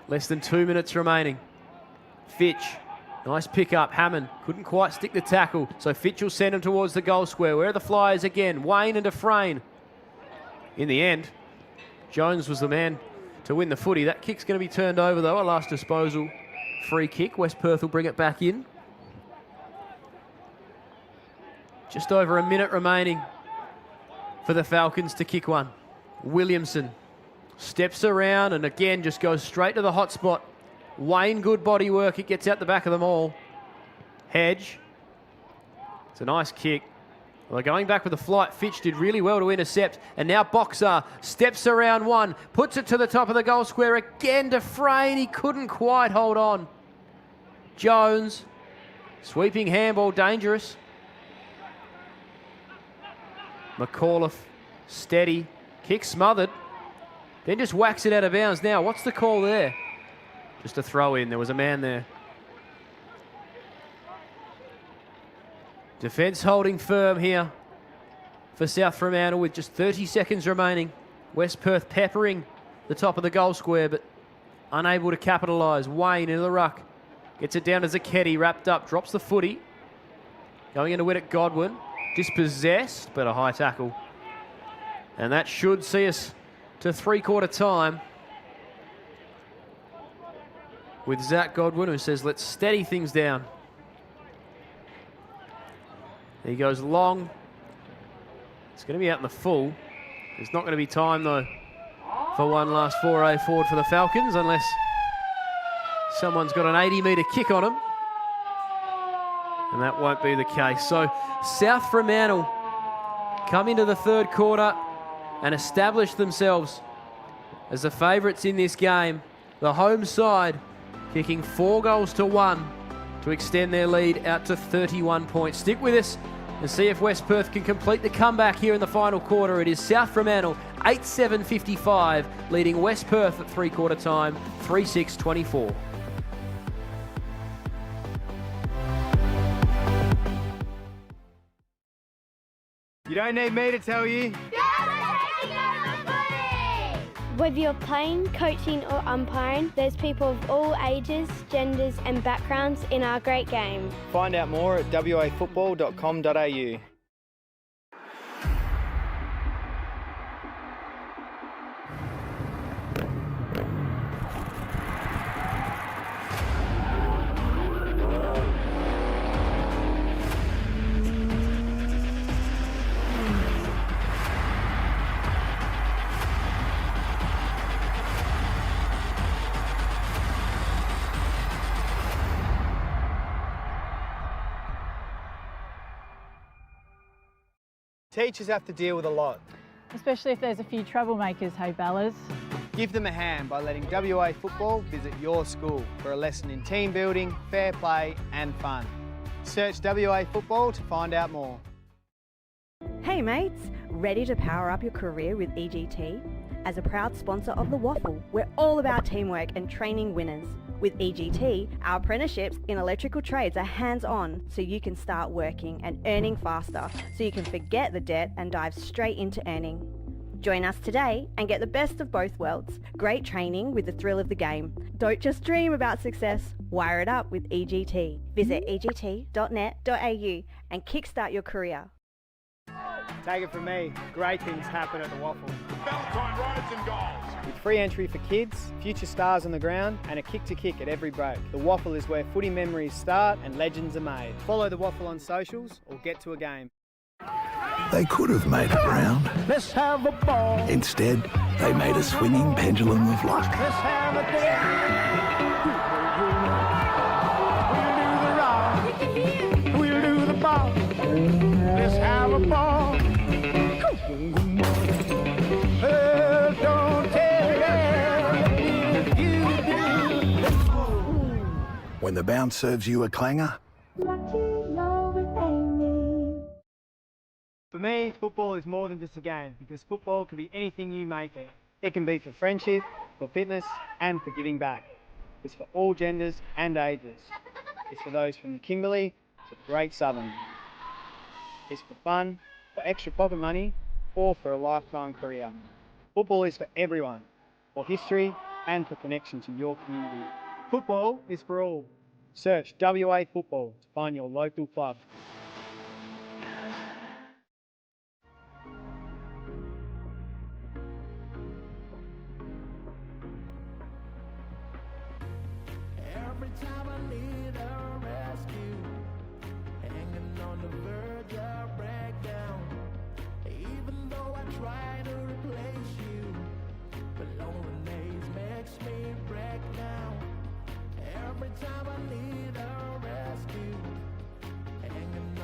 Less than 2 minutes remaining. Fitch. Nice pick up. Hammond couldn't quite stick the tackle, so Fitch will send him towards the goal square. Where are the Flyers again? Wayne and Dufresne. In the end, Jones was the man to win the footy. That kick's going to be turned over though. A last disposal. Free kick. West Perth will bring it back in. Just over a minute remaining for the Falcons to kick one. Williamson steps around and again just goes straight to the hot spot. Wayne, good body work. It gets out the back of them all. Hedge. It's a nice kick. Well, they're going back with the flight. Fitch did really well to intercept. And now Boxer steps around one. Puts it to the top of the goal square again. Dufresne, he couldn't quite hold on. Jones. Sweeping handball, dangerous. McAuliffe, steady, kick smothered, then just whacks it out of bounds. Now, what's the call there? Just a throw in. There was a man there. Defence holding firm here for South Fremantle with just 30 seconds remaining. West Perth peppering the top of the goal square, but unable to capitalise. Wayne into the ruck. Gets it down to Zacchetti, wrapped up, drops the footy. Going into it at Godwin. Dispossessed, but a high tackle. And that should see us to three-quarter time with Zach Godwin, who says, let's steady things down. He goes long. It's going to be out in the full. There's not going to be time, though, for one last foray forward for the Falcons, unless someone's got an 80-metre kick on them. And that won't be the case. So South Fremantle come into the third quarter and establish themselves as the favourites in this game. The home side kicking 4-1 to extend their lead out to 31 points. Stick with us and see if West Perth can complete the comeback here in the final quarter. It is South Fremantle 8-7-55 leading West Perth at three-quarter time 3-6-24. You don't need me to tell you. Whether you're playing, coaching or umpiring, there's people of all ages, genders and backgrounds in our great game. Find out more at wafootball.com.au. Teachers have to deal with a lot. Especially if there's a few troublemakers, hey Bellas. Give them a hand by letting WA Football visit your school for a lesson in team building, fair play and fun. Search WA Football to find out more. Hey mates, ready to power up your career with EGT? As a proud sponsor of the WAFL, we're all about teamwork and training winners. With EGT, our apprenticeships in electrical trades are hands-on, so you can start working and earning faster, so you can forget the debt and dive straight into earning. Join us today and get the best of both worlds. Great training with the thrill of the game. Don't just dream about success, wire it up with EGT. Visit egt.net.au and kickstart your career. Take it from me, great things happen at the WAFL. Valentine rides and goals. With free entry for kids, future stars on the ground and a kick to kick at every break. The WAFL is where footy memories start and legends are made. Follow the WAFL on socials or get to a game. They could have made it round. Let's have a ball. Instead, they made a swinging pendulum of luck. Let's have a day. We'll do the rock. We'll do the ball. Let's have a ball. Don't tell me if you do. When the bounce serves you a clanger, For me, football is more than just a game, because football can be anything you make it. It can be for friendship, for fitness, and for giving back. It's for all genders and ages. It's for those from Kimberley to the Great Southern. It's for fun, for extra pocket money, or for a lifetime career. Football is for everyone, for history and for connection to your community. Football is for all. Search WA Football to find your local club. Every time I need a rescue, hanging on the verge of breakdown. Even though I try to replace you, but loneliness makes me break down. Every time I need a rescue, hanging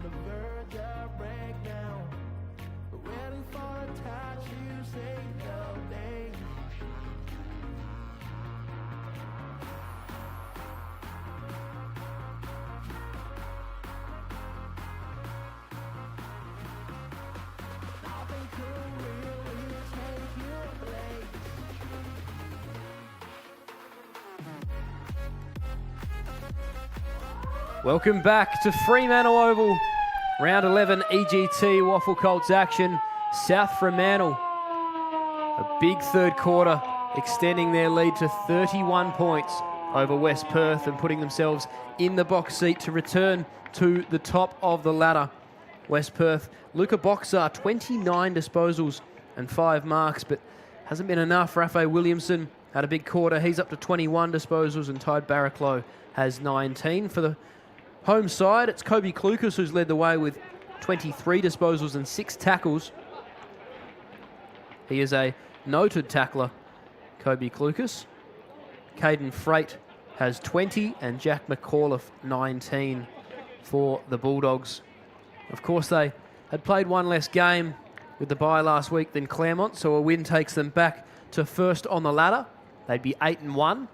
on the verge of breakdown. Ready for a touch, you say no name. Nothing could really take your place. Welcome back to Fremantle Oval. Round 11 EGT WAFL Colts action. South Fremantle. A big third quarter, extending their lead to 31 points over West Perth and putting themselves in the box seat to return to the top of the ladder. West Perth, Luca Boxer, 29 disposals and 5 marks, but hasn't been enough. Rafe Williamson had a big quarter. He's up to 21 disposals, and Tide Barraclough has 19. For the home side, it's Kobe Klukas who's led the way with 23 disposals and 6 tackles. He is a noted tackler, Kobe Klukas. Caden Freight has 20 and Jack McAuliffe 19 for the Bulldogs. Of course, they had played one less game with the bye last week than Claremont, so a win takes them back to first on the ladder. They'd be 8-1.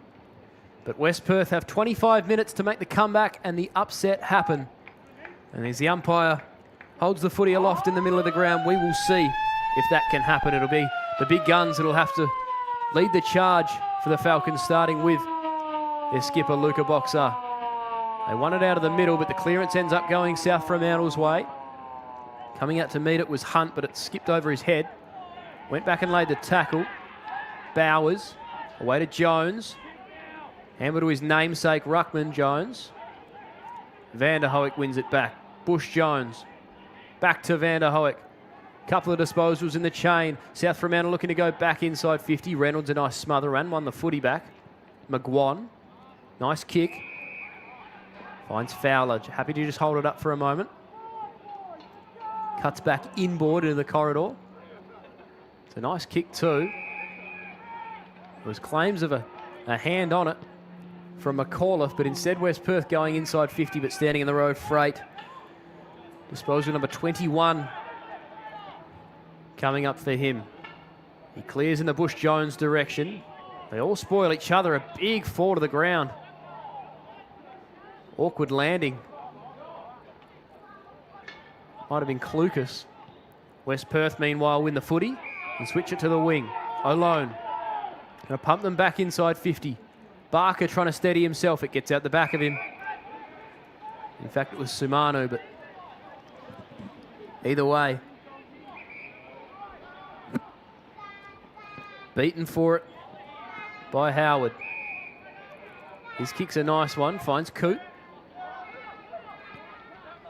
But West Perth have 25 minutes to make the comeback and the upset happen. And as the umpire holds the footy aloft in the middle of the ground, we will see if that can happen. It'll be the big guns that'll have to lead the charge for the Falcons, starting with their skipper, Luca Boxer. They won it out of the middle, but the clearance ends up going South Fremantle's way. Coming out to meet it was Hunt, but it skipped over his head. Went back and laid the tackle. Bowers, away to Jones. Hammer to his namesake, Ruckman Jones. Van der Hoek wins it back. Bush Jones. Back to Van der Hoek. Couple of disposals in the chain. South Fremantle looking to go back inside 50. Reynolds a nice smother run. Won the footy back. McGuan. Nice kick. Finds Fowler. Happy to just hold it up for a moment. Cuts back inboard into the corridor. It's a nice kick too. There was claims of a hand on it from McAuliffe, but instead West Perth going inside 50, but standing in the road, Freight. Disposal number 21 coming up for him. He clears in the Bush Jones direction. They all spoil each other. A big fall to the ground. Awkward landing. Might have been Klukas. West Perth, meanwhile, win the footy and switch it to the wing. Alone. Going to pump them back inside 50. Barker trying to steady himself. It gets out the back of him. In fact, it was Sumanu, but either way. Beaten for it by Howard. His kick's a nice one. Finds Coote.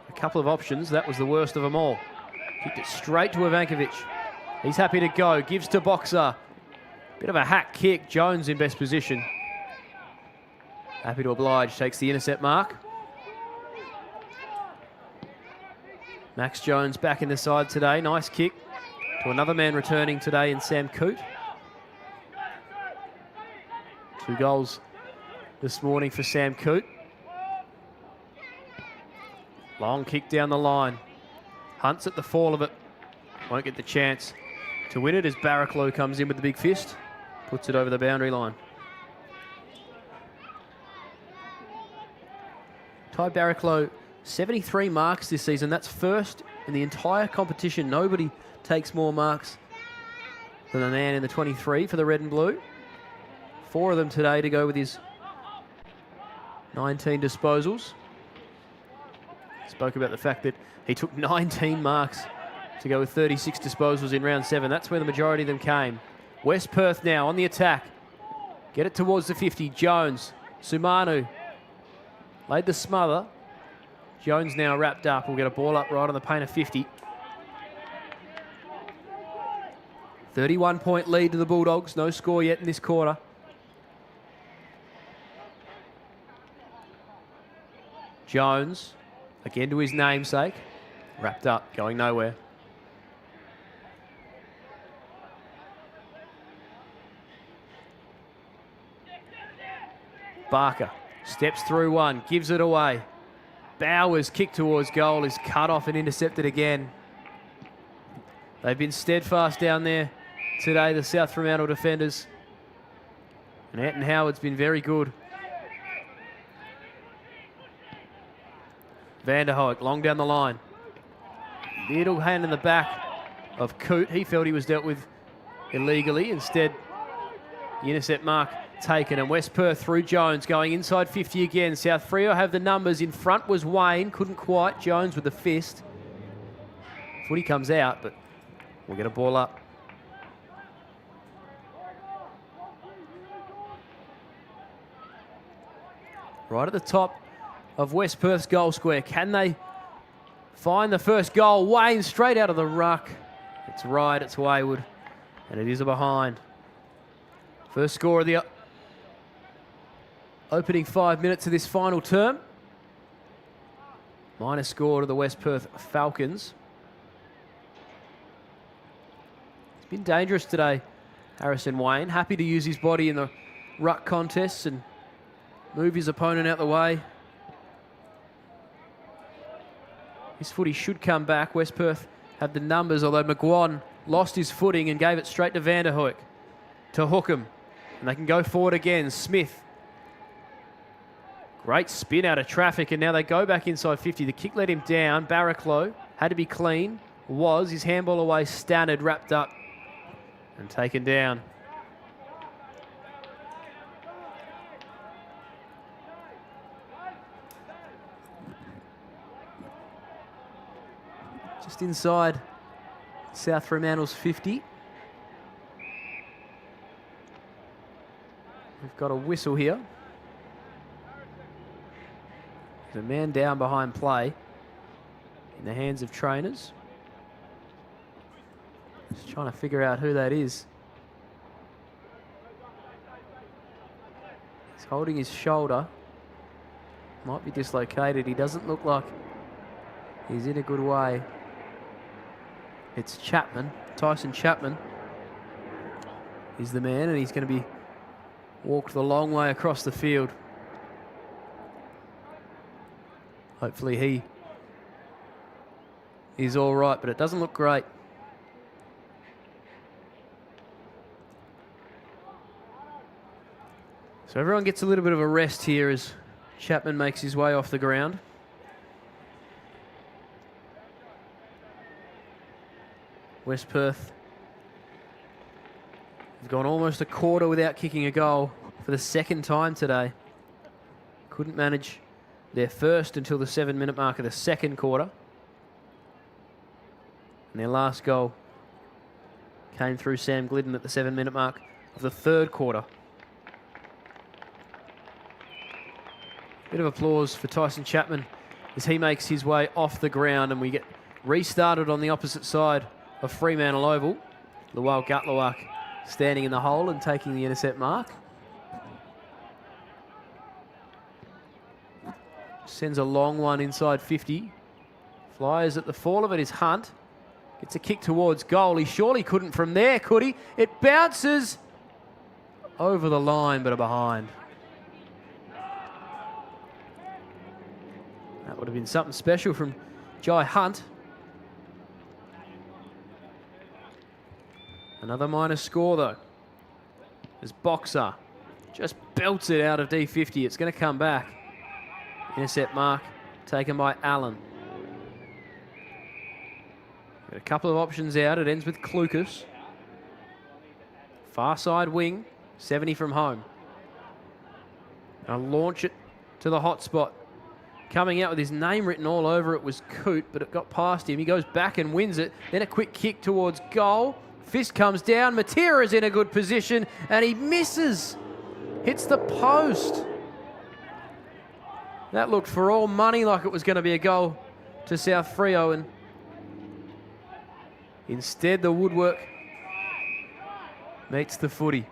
A couple of options. That was the worst of them all. Kicked it straight to Ivankovic. He's happy to go. Gives to Boxer. Bit of a hack kick. Jones in best position. Happy to oblige. Takes the intercept mark. Max Jones back in the side today. Nice kick to another man returning today in Sam Coote. 2 goals this morning for Sam Coote. Long kick down the line. Hunts at the fall of it. Won't get the chance to win it as Barraclough comes in with the big fist. Puts it over the boundary line. Ty Barraclough, 73 marks this season. That's first in the entire competition. Nobody takes more marks than the man in the 23 for the red and blue. 4 of them today to go with his 19 disposals. Spoke about the fact that he took 19 marks to go with 36 disposals in round 7. That's where the majority of them came. West Perth now on the attack. Get it towards the 50. Jones. Sumanu. Laid the smother. Jones now wrapped up. We'll get a ball up right on the paint of 50. 31-point lead to the Bulldogs. No score yet in this quarter. Jones. Again to his namesake. Wrapped up. Going nowhere. Barker steps through one, gives it away. Bowers' kick towards goal is cut off and intercepted again. They've been steadfast down there today, the South Fremantle defenders. And Anton Howard's been very good. Van der Hoek, long down the line. Little hand in the back of Coote. He felt he was dealt with illegally. Instead, the intercept mark taken. And West Perth through Jones, going inside 50 again. South Freo have the numbers. In front was Wayne. Couldn't quite. Jones with the fist. Footy comes out, but we'll get a ball up. Right at the top of West Perth's goal square. Can they find the first goal? Wayne straight out of the ruck. It's right, it's wayward, and it is a behind. First score of the opening 5 minutes of this final term. Minor score to the West Perth Falcons. It's been dangerous today, Harrison Wayne. Happy to use his body in the ruck contests and move his opponent out the way. His footy should come back. West Perth have the numbers, although McGuan lost his footing and gave it straight to Van der Hoek to hook him. And they can go forward again. Smith. Great spin out of traffic, and now they go back inside 50. The kick let him down. Barraclough had to be clean. Was his handball away, Stannard wrapped up and taken down. Just inside South Fremantle's 50. We've got a whistle here. There's a man down behind play in the hands of trainers. Just trying to figure out who that is. He's holding his shoulder. Might be dislocated. He doesn't look like he's in a good way. It's Chapman, Tyson Chapman is the man, and he's going to be walked the long way across the field. Hopefully he is all right, but it doesn't look great. So everyone gets a little bit of a rest here as Chapman makes his way off the ground. West Perth have gone almost a quarter without kicking a goal for the second time today. Couldn't manage their first until the 7-minute mark of the second quarter. And their last goal came through Sam Glidden at the 7-minute mark of the third quarter. Bit of applause for Tyson Chapman as he makes his way off the ground, and we get restarted on the opposite side of Fremantle Oval. Lual Gatlawak standing in the hole and taking the intercept mark. Sends a long one inside 50. Flies at the fall of it is Hunt. Gets a kick towards goal. He surely couldn't from there, could he? It bounces over the line, but a behind. That would have been something special from Jai Hunt. Another minor score, though, as Boxer just belts it out of D50. It's going to come back. Intercept mark taken by Allen. Got a couple of options out. It ends with Klukas. Far side wing, 70 from home. I'll launch it to the hot spot. Coming out with his name written all over it was Coote, but it got past him. He goes back and wins it. Then a quick kick towards goal. Fist comes down. Matera's in a good position, and he misses. Hits the post. That looked for all money like it was going to be a goal to South Freo, and instead the woodwork meets the footy.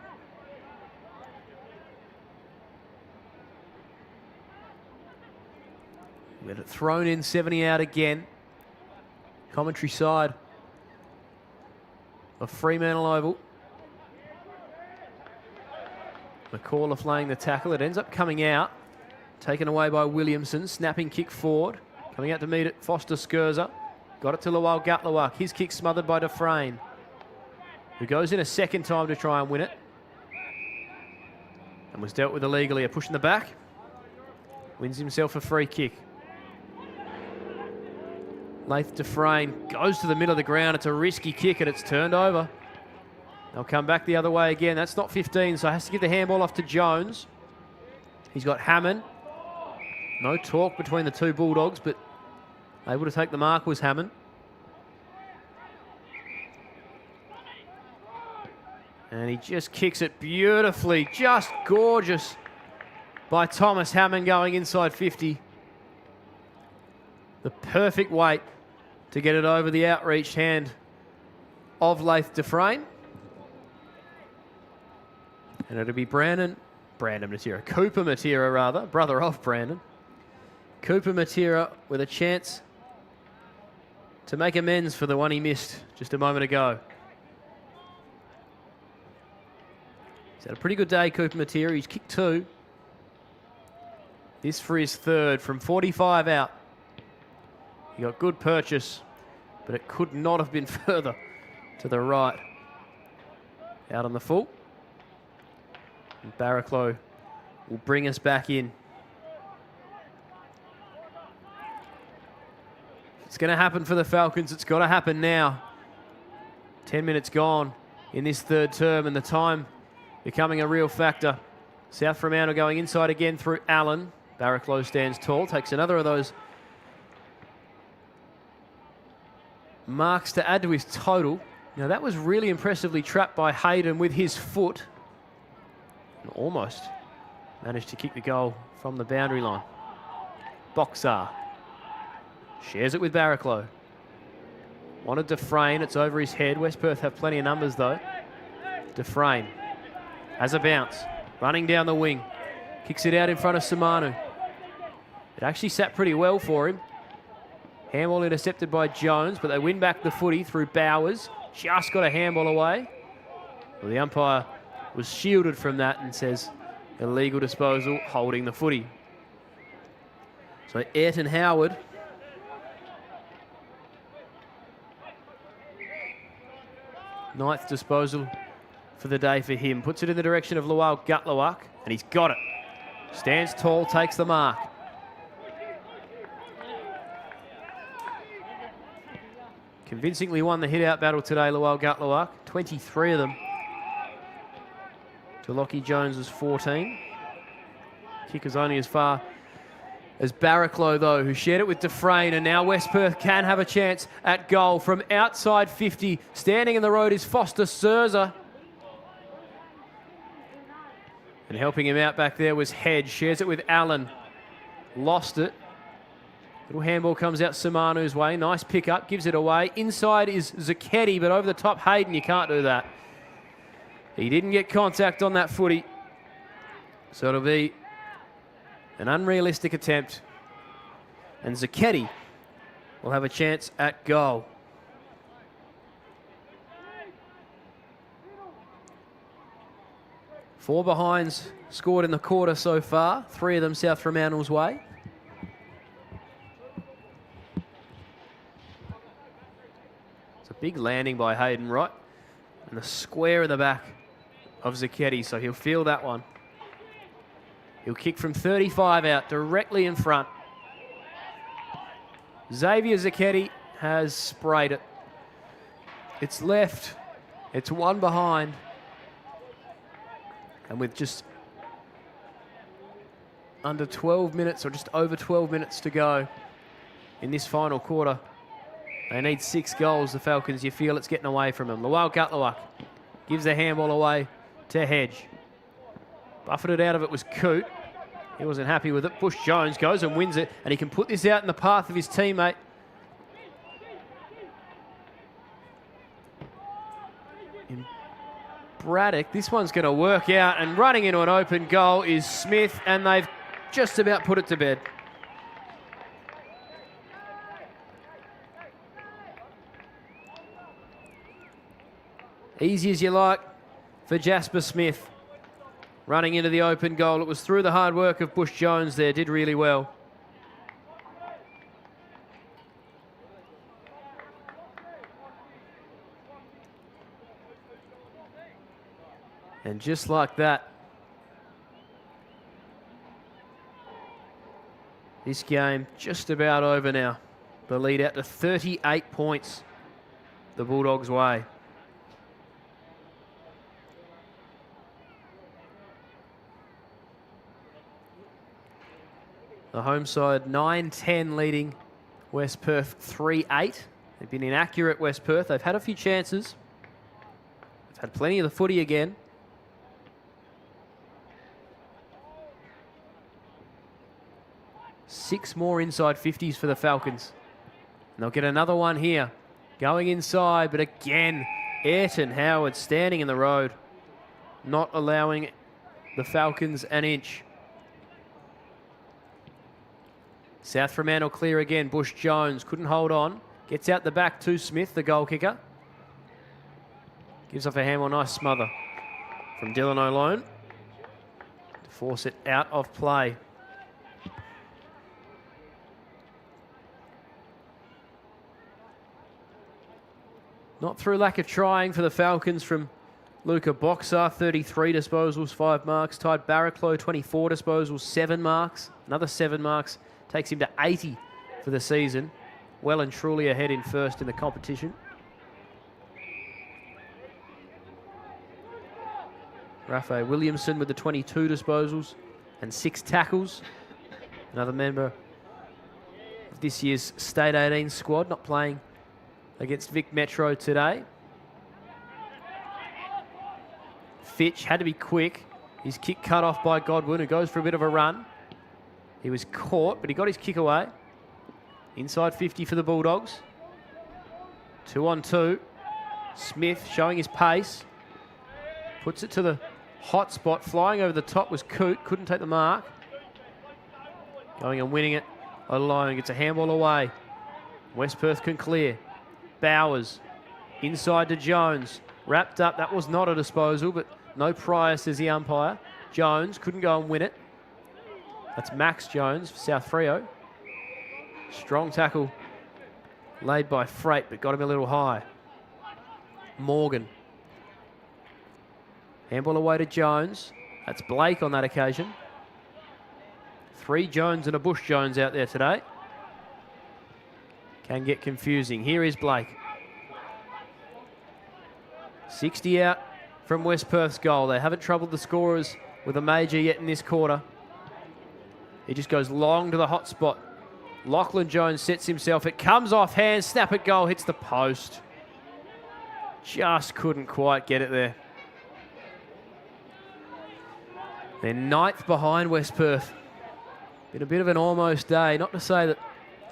Get it thrown in, 70 out again. Commentary side of Fremantle Oval. McAuliffe laying the tackle. It ends up coming out. taken away by Williamson. Snapping kick forward. Coming out to meet it, Foster Skurza. Got it to Lawal Gatlawak. His kick smothered by Dufresne, who goes in a second time to try and win it. And was dealt with illegally. A push in the back. Wins himself a free kick. Laith Dufresne goes to the middle of the ground. It's a risky kick and it's turned over. They'll come back the other way again. That's not 15, so has to give the handball off to Jones. He's got Hammond. No talk between the two Bulldogs, but able to take the mark was Hammond. And he just kicks it beautifully. Just gorgeous by Thomas Hammond going inside 50. The perfect weight to get it over the outreached hand of Laith Dufresne. And it'll be Cooper Matera rather, brother of Brandon. Cooper Matera with a chance to make amends for the one he missed just a moment ago. He's had a pretty good day, Cooper Matera. He's kicked 2. This for his 3rd from 45 out. He got good purchase, but it could not have been further to the right. Out on the full. And Barraclough will bring us back in. It's going to happen for the Falcons. It's got to happen now. 10 minutes gone in this 3rd term, and the time becoming a real factor. South Fremantle going inside again through Allen. Barraclough stands tall, takes another of those marks to add to his total. Now that was really impressively trapped by Hayden with his foot. And almost managed to kick the goal from the boundary line. Boxar shares it with Barraclough. Wanted Dufresne, it's over his head. West Perth have plenty of numbers though. Dufresne has a bounce, running down the wing. Kicks it out in front of Samanu. It actually sat pretty well for him. Handball intercepted by Jones, but they win back the footy through Bowers. Just got a handball away. Well, the umpire was shielded from that and says illegal disposal, holding the footy. So Ayrton Howard ninth disposal for the day for him. Puts it in the direction of Lawal Gatlawak, and he's got it. Stands tall, takes the mark. Convincingly won the hit-out battle today, Lawal Gatlawak. 23 of them to Lockie Jones's 14. Kick is only as far as Barraclough, though, who shared it with Dufresne, and now West Perth can have a chance at goal from outside 50. Standing in the road is Foster Skurza. And helping him out back there was Hedge. Shares it with Allen. Lost it. Little handball comes out Samanu's way. Nice pick up, gives it away. Inside is Zucchetti, but over the top Hayden, you can't do that. He didn't get contact on that footy. So it'll be an unrealistic attempt. And Zucchetti will have a chance at goal. Four behinds scored in the quarter so far. 3 of them South Fremantle's way. It's a big landing by Hayden, right? And the square in the back of Zucchetti, so he'll feel that one. He'll kick from 35 out, directly in front. Xavier Zucchetti has sprayed it. It's left. It's one behind. And with just under 12 minutes, or just over 12 minutes to go in this final quarter, they need 6 goals, the Falcons. You feel it's getting away from them. Lawal Gatlawak gives the handball away to Hedge. Buffeted out of it was Coote. He wasn't happy with it. Bush Jones goes and wins it, and he can put this out in the path of his teammate. In Braddock, this one's going to work out, and running into an open goal is Smith, and they've just about put it to bed. Easy as you like for Jasper Smith. running into the open goal. It was through the hard work of Bush Jones there, did really well. And just like that, this game just about over now. The lead out to 38 points the Bulldogs' way. The home side 9-10 leading West Perth 3-8. They've been inaccurate, West Perth. They've had a few chances. They've had plenty of the footy again. Six more inside 50s for the Falcons. And they'll get another one here. Going inside, but again, Ayrton Howard standing in the road, not allowing the Falcons an inch. South Fremantle clear again. Bush Jones couldn't hold on. Gets out the back to Smith, the goal kicker. Gives off a handball, nice smother from Dylan O'Lone to force it out of play. Not through lack of trying for the Falcons from Luca Boxer, 33 disposals, 5 marks. Tide Barraclough, 24 disposals, 7 marks. Another 7 marks takes him to 80 for the season. Well and truly ahead in first in the competition. Raphael Williamson with the 22 disposals and 6 tackles. Another member of this year's State 18 squad, not playing against Vic Metro today. Fitch had to be quick. His kick cut off by Godwin, who goes for a bit of a run. He was caught, but he got his kick away. Inside 50 for the Bulldogs. 2-on-2. Smith showing his pace. Puts it to the hot spot. Flying over the top was Coote. Couldn't take the mark. Going and winning it alone. Gets a handball away. West Perth can clear. Bowers inside to Jones. Wrapped up. That was not a disposal, but no prior, says the umpire. Jones couldn't go and win it. That's Max Jones for South Freo. Strong tackle laid by Freight, but got him a little high. Morgan. Handball away to Jones. That's Blake on that occasion. 3 Jones and a Bush Jones out there today. Can get confusing. Here is Blake. 60 out from West Perth's goal. They haven't troubled the scorers with a major yet in this quarter. He just goes long to the hot spot. Lachlan Jones sets himself. It comes off hand. Snap at goal. Hits the post. Just couldn't quite get it there. They're 9th behind West Perth. Been a bit of an almost day. Not to say that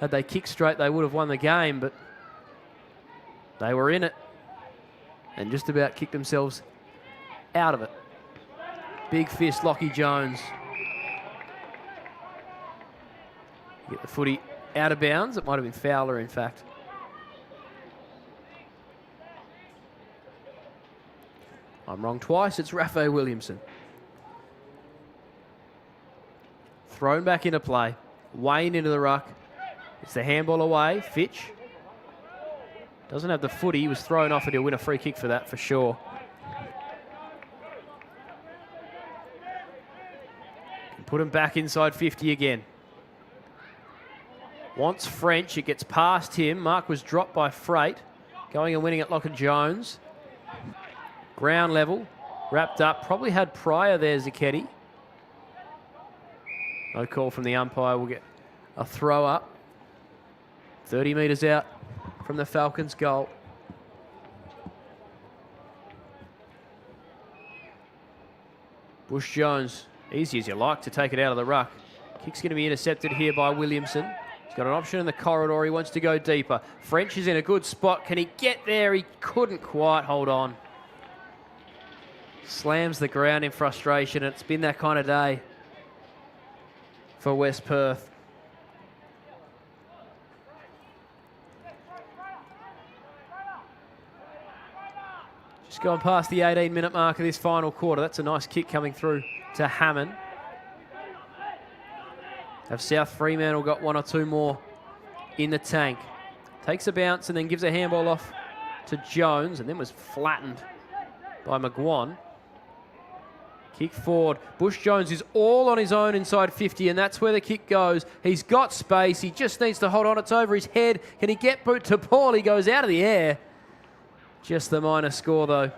had they kicked straight they would have won the game, but they were in it and just about kicked themselves out of it. Big fist, Lockie Jones. Get the footy out of bounds. It might have been Fowler, in fact. I'm wrong twice. It's Raphael Williamson. Thrown back into play. Wayne into the ruck. It's the handball away. Fitch. Doesn't have the footy. He was thrown off and he'll win a free kick for that for sure. Can put him back inside 50 again. Wants French. It gets past him. Mark was dropped by Freight. Going and winning at Lachlan Jones. Ground level. Wrapped up. Probably had prior there, Zicchetti. No call from the umpire. We'll get a throw up. 30 metres out from the Falcons' goal. Bush Jones, easy as you like to take it out of the ruck. Kick's going to be intercepted here by Williamson. He's got an option in the corridor. He wants to go deeper. French is in a good spot. Can he get there? He couldn't quite hold on. Slams the ground in frustration. It's been that kind of day for West Perth. Just gone past the 18-minute mark of this final quarter. That's a nice kick coming through to Hammond. Have South Fremantle got one or two more in the tank? Takes a bounce and then gives a handball off to Jones and then was flattened by McGuan. Kick forward. Bush Jones is all on his own inside 50, and that's where the kick goes. He's got space. He just needs to hold on. It's over his head. Can he get boot to ball? He goes out of the air. Just the minor score, though.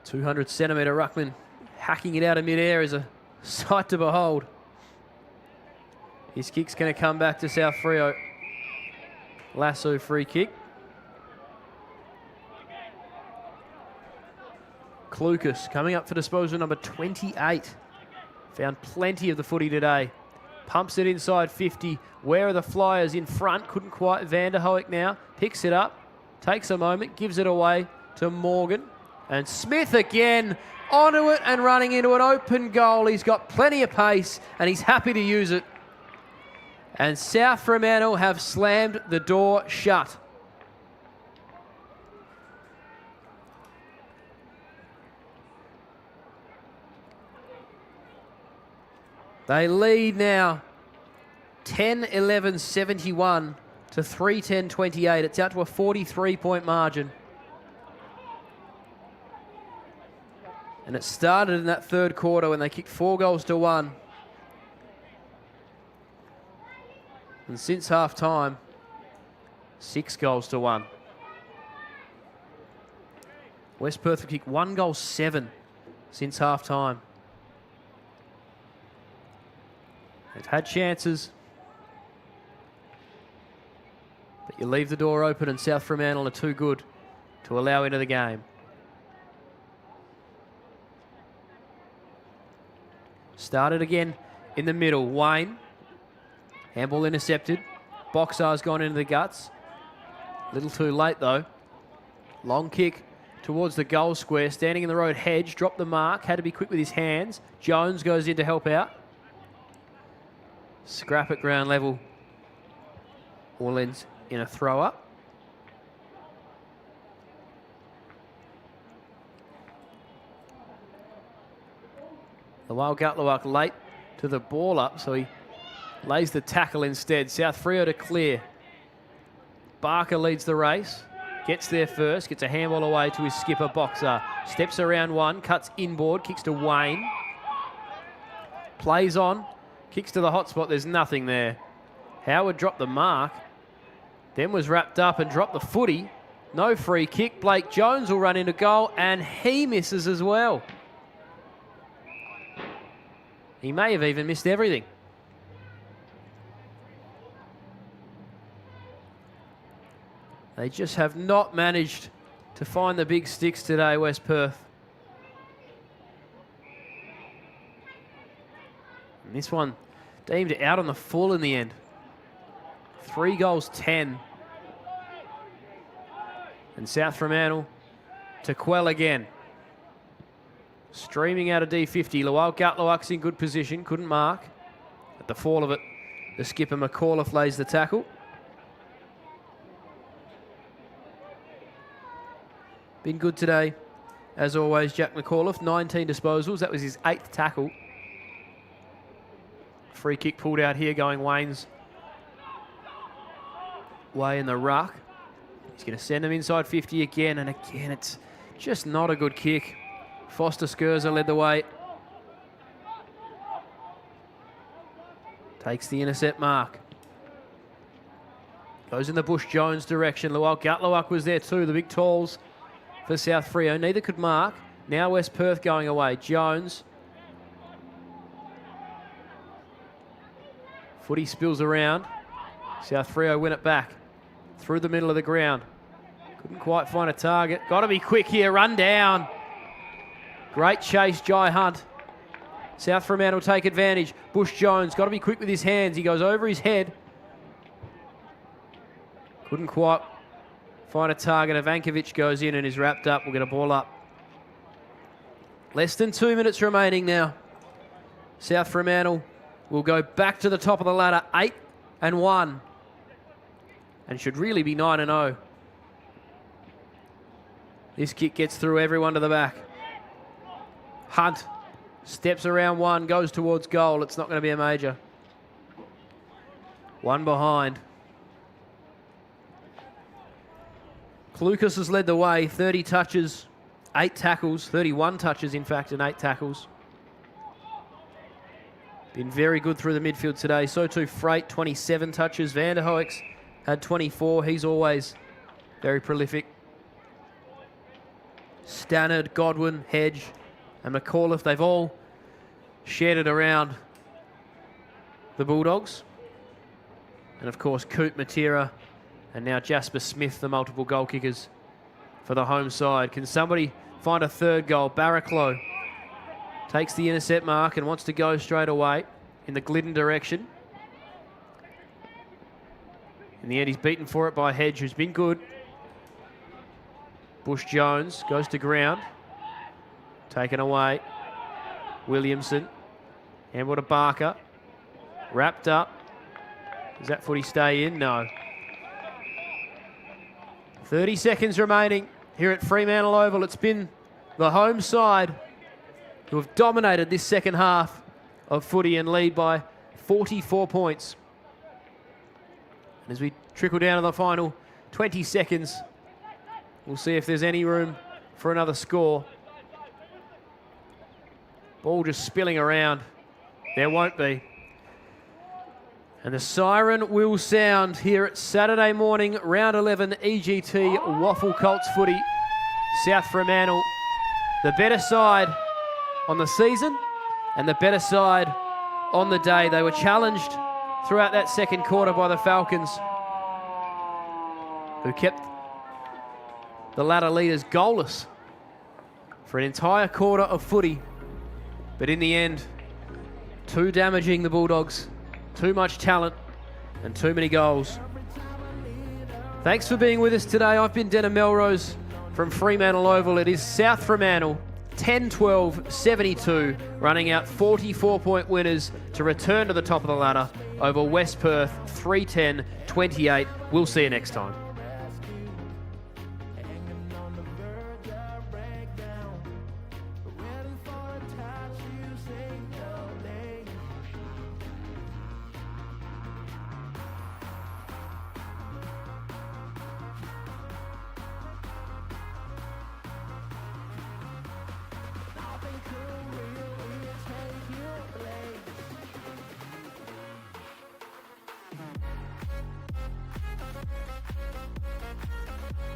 "200-centimetre ruckman hacking it out of midair is a sight to behold." His kick's going to come back to South Freo. Lasso free kick. Clucas coming up for disposal, number 28. Found plenty of the footy today. Pumps it inside 50. Where are the Flyers in front? Couldn't quite. Van der Hoek now picks it up. Takes a moment. Gives it away to Morgan. And Smith again onto it and running into an open goal. He's got plenty of pace and he's happy to use it. And South Fremantle have slammed the door shut. They lead now 10-11-71 to 3-10-28. It's out to a 43-point margin. And it started in that third quarter when they kicked 4 goals to 1. And since half time, 6 goals to 1. West Perth have kicked 1 goal 7 since half time. They've had chances, but you leave the door open and South Fremantle are too good to allow into the game. Started again in the middle. Wayne. Handball intercepted. Boxar's gone into the guts. Little too late though. Long kick towards the goal square. Standing in the road, Hedge dropped the mark. Had to be quick with his hands. Jones goes in to help out. Scrap at ground level. All ends in a throw up. Lawal Gatluak late to the ball up, so he lays the tackle instead. South Freo to clear. Barker leads the race. Gets there first. Gets a handball away to his skipper, Boxer. Steps around one. Cuts inboard. Kicks to Wayne. Plays on. Kicks to the hot spot. There's nothing there. Howard dropped the mark. Then was wrapped up and dropped the footy. No free kick. Blake Jones will run into goal, and he misses as well. He may have even missed everything. They just have not managed to find the big sticks today, West Perth. And this one deemed out on the full in the end. 3 goals 10. And South Fremantle to quell again. Streaming out of D50. Lawal Gatluak's in good position. Couldn't mark. At the fall of it, the skipper McAuliffe lays the tackle. Been good today, as always, Jack McAuliffe. 19 disposals. That was his 8th tackle. Free kick pulled out here, going Wayne's way in the ruck. He's going to send him inside 50 again, and again, it's just not a good kick. Foster Skurza led the way. Takes the intercept mark. Goes in the Bush Jones direction. Lawal Gatluak was there too, the big talls for South Freo. Neither could mark. Now West Perth going away. Jones. Footy spills around. South Freo win it back. Through the middle of the ground. Couldn't quite find a target. Got to be quick here. Run down. Great chase, Jai Hunt. South Fremantle take advantage. Bush Jones, got to be quick with his hands. He goes over his head. Couldn't quite find a target. Ivankovic goes in and is wrapped up. We'll get a ball up. Less than 2 minutes remaining now. South Fremantle will go back to the top of the ladder, 8-1. And should really be 9-0. This kick gets through everyone to the back. Hunt steps around one, goes towards goal. It's not going to be a major. One behind. Clucas has led the way, 30 touches, 8 tackles, 31 touches in fact, and 8 tackles. Been very good through the midfield today. So too Freight, 27 touches. Vanderhoek's had 24. He's always very prolific. Stannard, Godwin, Hedge, and McAuliffe, they've all shared it around the Bulldogs. And of course, Coote, Matera, and now Jasper Smith, the multiple goal kickers for the home side. Can somebody find a third goal? Barraclough takes the intercept mark and wants to go straight away in the Glidden direction. In the end, he's beaten for it by Hedge, who's been good. Bush Jones goes to ground. Taken away. Williamson. Handball to Barker. Wrapped up. Does that footy stay in? No. 30 seconds remaining here at Fremantle Oval. It's been the home side who have dominated this second half of footy and lead by 44 points. And as we trickle down to the final 20 seconds, we'll see if there's any room for another score. Ball just spilling around. There won't be. And the siren will sound here at Saturday morning, round 11, EGT WAFL Colts footy. South Fremantle, the better side on the season and the better side on the day. They were challenged throughout that second quarter by the Falcons, who kept the ladder leaders goalless for an entire quarter of footy. But in the end, too damaging, the Bulldogs. Too much talent and too many goals. Thanks for being with us today. I've been Denham Melrose from Fremantle Oval. It is South Fremantle, 10-12-72, running out 44-point winners to return to the top of the ladder over West Perth, 310-28. We'll see you next time.